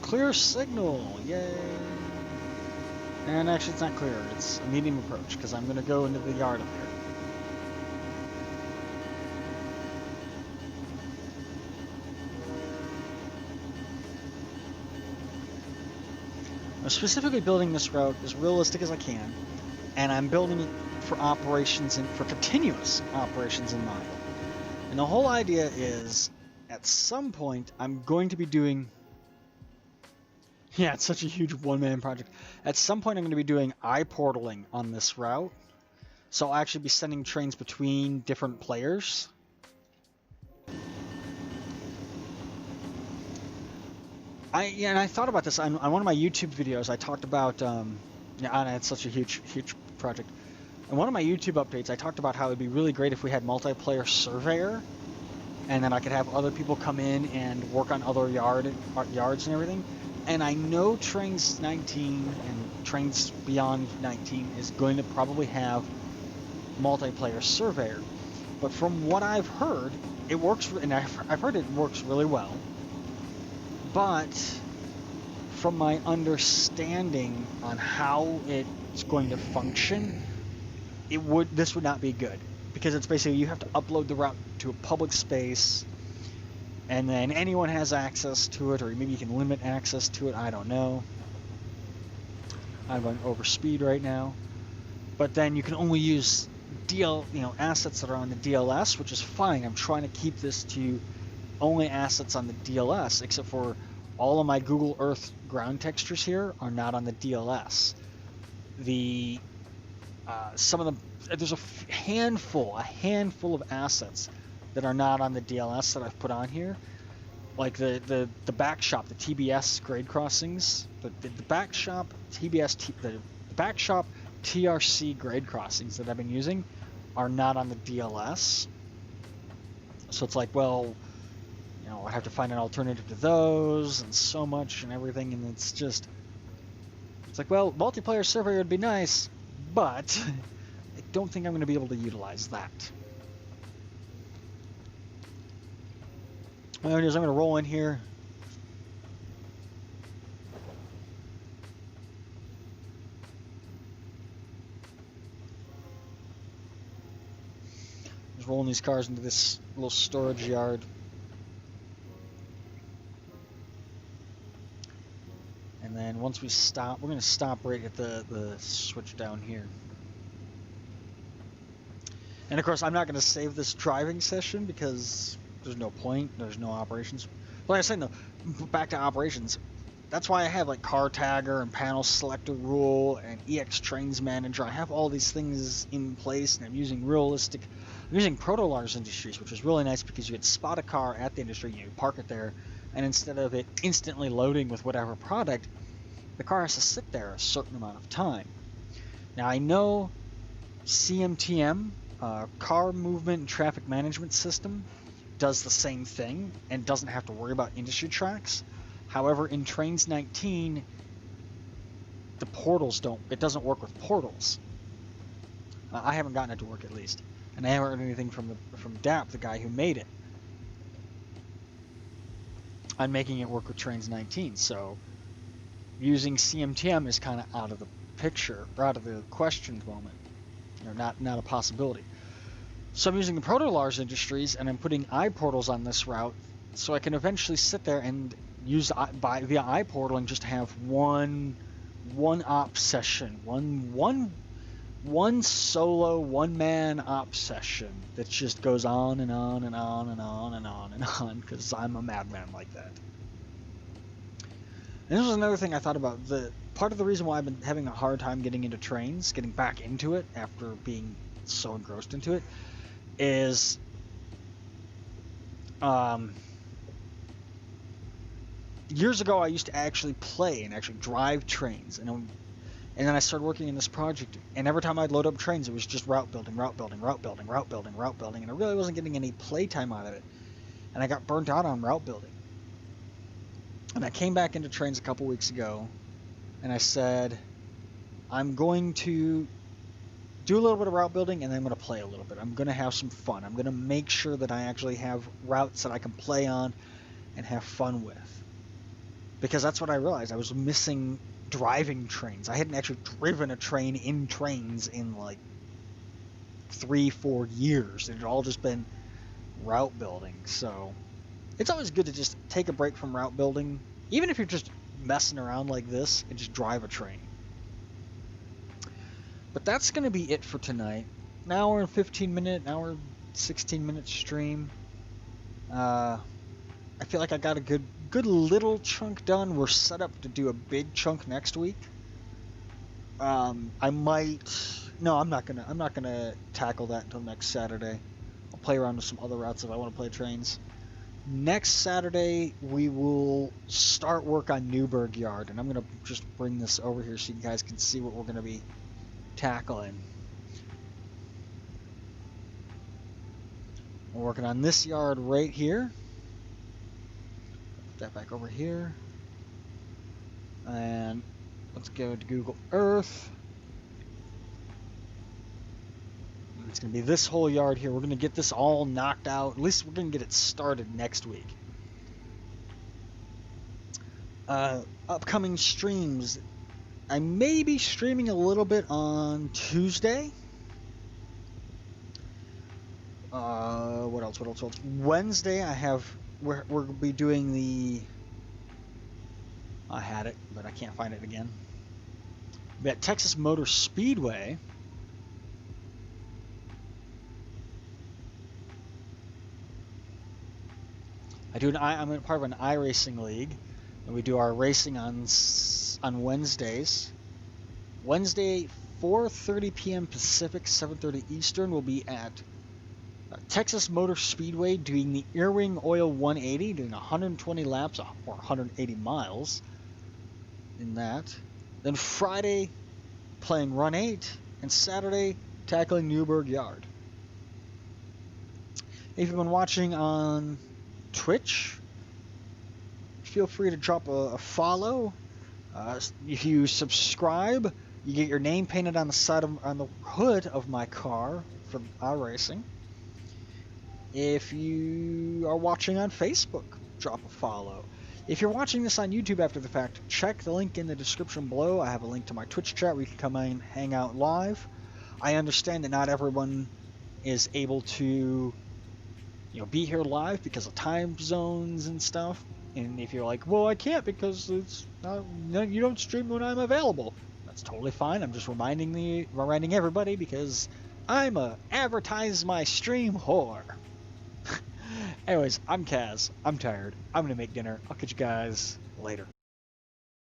Clear signal, yay! And actually it's not clear, it's a medium approach, because I'm going to go into the yard up here. I'm specifically building this route as realistic as I can, and I'm building it for operations and for continuous operations in mind. And the whole idea is, at some point, I'm going to be doing... Yeah, it's such a huge one-man project. At some point, I'm going to be doing iPortaling on this route. So I'll actually be sending trains between different players. And I thought about this on one of my YouTube videos. I talked about, and it's such a huge project. In one of my YouTube updates, I talked about how it'd be really great if we had multiplayer surveyor, and then I could have other people come in and work on other yards and everything. And I know Trainz 19 and Trainz Beyond 19 is going to probably have multiplayer surveyor. But from what I've heard, it works, and I've heard it works really well. But from my understanding on how it's going to function, this would not be good. Because it's basically you have to upload the route to a public space, and then anyone has access to it, or maybe you can limit access to it, I don't know. I'm going over speed right now. But then you can only use assets that are on the DLS, which is fine. I'm trying to keep this to only assets on the DLS, except for all of my Google Earth ground textures here are not on the DLS. The some of them, there's a handful of assets that are not on the DLS that I've put on here, like the back shop, the TBS grade crossings, the back shop TBS, the back shop TRC grade crossings that I've been using are not on the DLS. So it's like, well, you know, I have to find an alternative to those and so much and everything, and it's like, well, multiplayer survey would be nice, but I don't think I'm going to be able to utilize that. Well, I'm going to roll in here. Just rolling these cars into this little storage yard. And then once we stop, we're going to stop right at the switch down here. And of course, I'm not going to save this driving session because there's no point. There's no operations. But like I said, no, back to operations. That's why I have like car tagger and panel selector rule and EX Trainz manager. I have all these things in place, and I'm using Proto-Lars Industries, which is really nice because you can spot a car at the industry, you park it there, and instead of it instantly loading with whatever product, the car has to sit there a certain amount of time. Now I know CMTM, Car Movement and Traffic Management System, does the same thing and doesn't have to worry about industry tracks. However, in Trainz 19, the portals it doesn't work with portals. I haven't gotten it to work, at least. And I haven't heard anything from DAP, the guy who made it, on making it work with Trainz 19. So using CMTM is kind of out of the picture, or out of the question at the moment, or not a possibility. So I'm using the Proto-Lars Industries, and I'm putting iPortals on this route, so I can eventually sit there and use via iPortal just have one op session, one solo one-man op session that just goes on and on and on and on and on and on, because I'm a madman like that. And this was another thing I thought about. Part of the reason why I've been having a hard time getting into Trainz, getting back into it after being so engrossed into it, is years ago I used to actually play and actually drive Trainz, and then I started working in this project, and every time I'd load up Trainz, it was just route building, and I really wasn't getting any playtime out of it, and I got burnt out on route building. And I came back into Trainz a couple weeks ago, and I said, I'm going to do a little bit of route building, and then I'm going to play a little bit. I'm going to have some fun. I'm going to make sure that I actually have routes that I can play on and have fun with. Because that's what I realized. I was missing driving trains. I hadn't actually driven a train in Trainz in like 3-4 years. It had all just been route building. So it's always good to just take a break from route building, even if you're just messing around like this, and just drive a train. But that's going to be it for tonight. An hour and 16-minute stream. I feel like I got a good little chunk done. We're set up to do a big chunk next week. I'm not gonna tackle that until next Saturday. I'll play around with some other routes if I want to play Trainz. Next Saturday we will start work on Newburgh Yard, and I'm gonna just bring this over here so you guys can see what we're gonna be tackling. We're working on this yard right here. Put that back over here. And let's go to Google Earth. It's going to be this whole yard here. We're going to get this all knocked out. At least we're going to get it started next week. Upcoming streams. I may be streaming a little bit on Tuesday. What else? Wednesday, we're going to be doing the... I had it, but I can't find it again. We got Texas Motor Speedway. I'm a part of an iRacing league, and we do our racing on Wednesdays. Wednesday, 4:30 p.m. Pacific, 7:30 Eastern, will be at Texas Motor Speedway doing the Earring Oil 180, doing 120 laps or 180 miles in that. Then Friday, playing Run 8, and Saturday, tackling Newburgh Yard. If you've been watching on Twitch, feel free to drop a follow. If you subscribe, you get your name painted on the hood of my car for iRacing. If you are watching on Facebook, drop a follow. If you're watching this on YouTube after the fact, check the link in the description below. I have a link to my Twitch chat where you can come in and hang out live. I understand that not everyone is able to be here live because of time zones and stuff. And if you're like, well, I can't because you don't stream when I'm available, that's totally fine. I'm just reminding everybody because I'm a advertise my stream whore. Anyways, I'm Kaz. I'm tired. I'm gonna make dinner. I'll catch you guys later.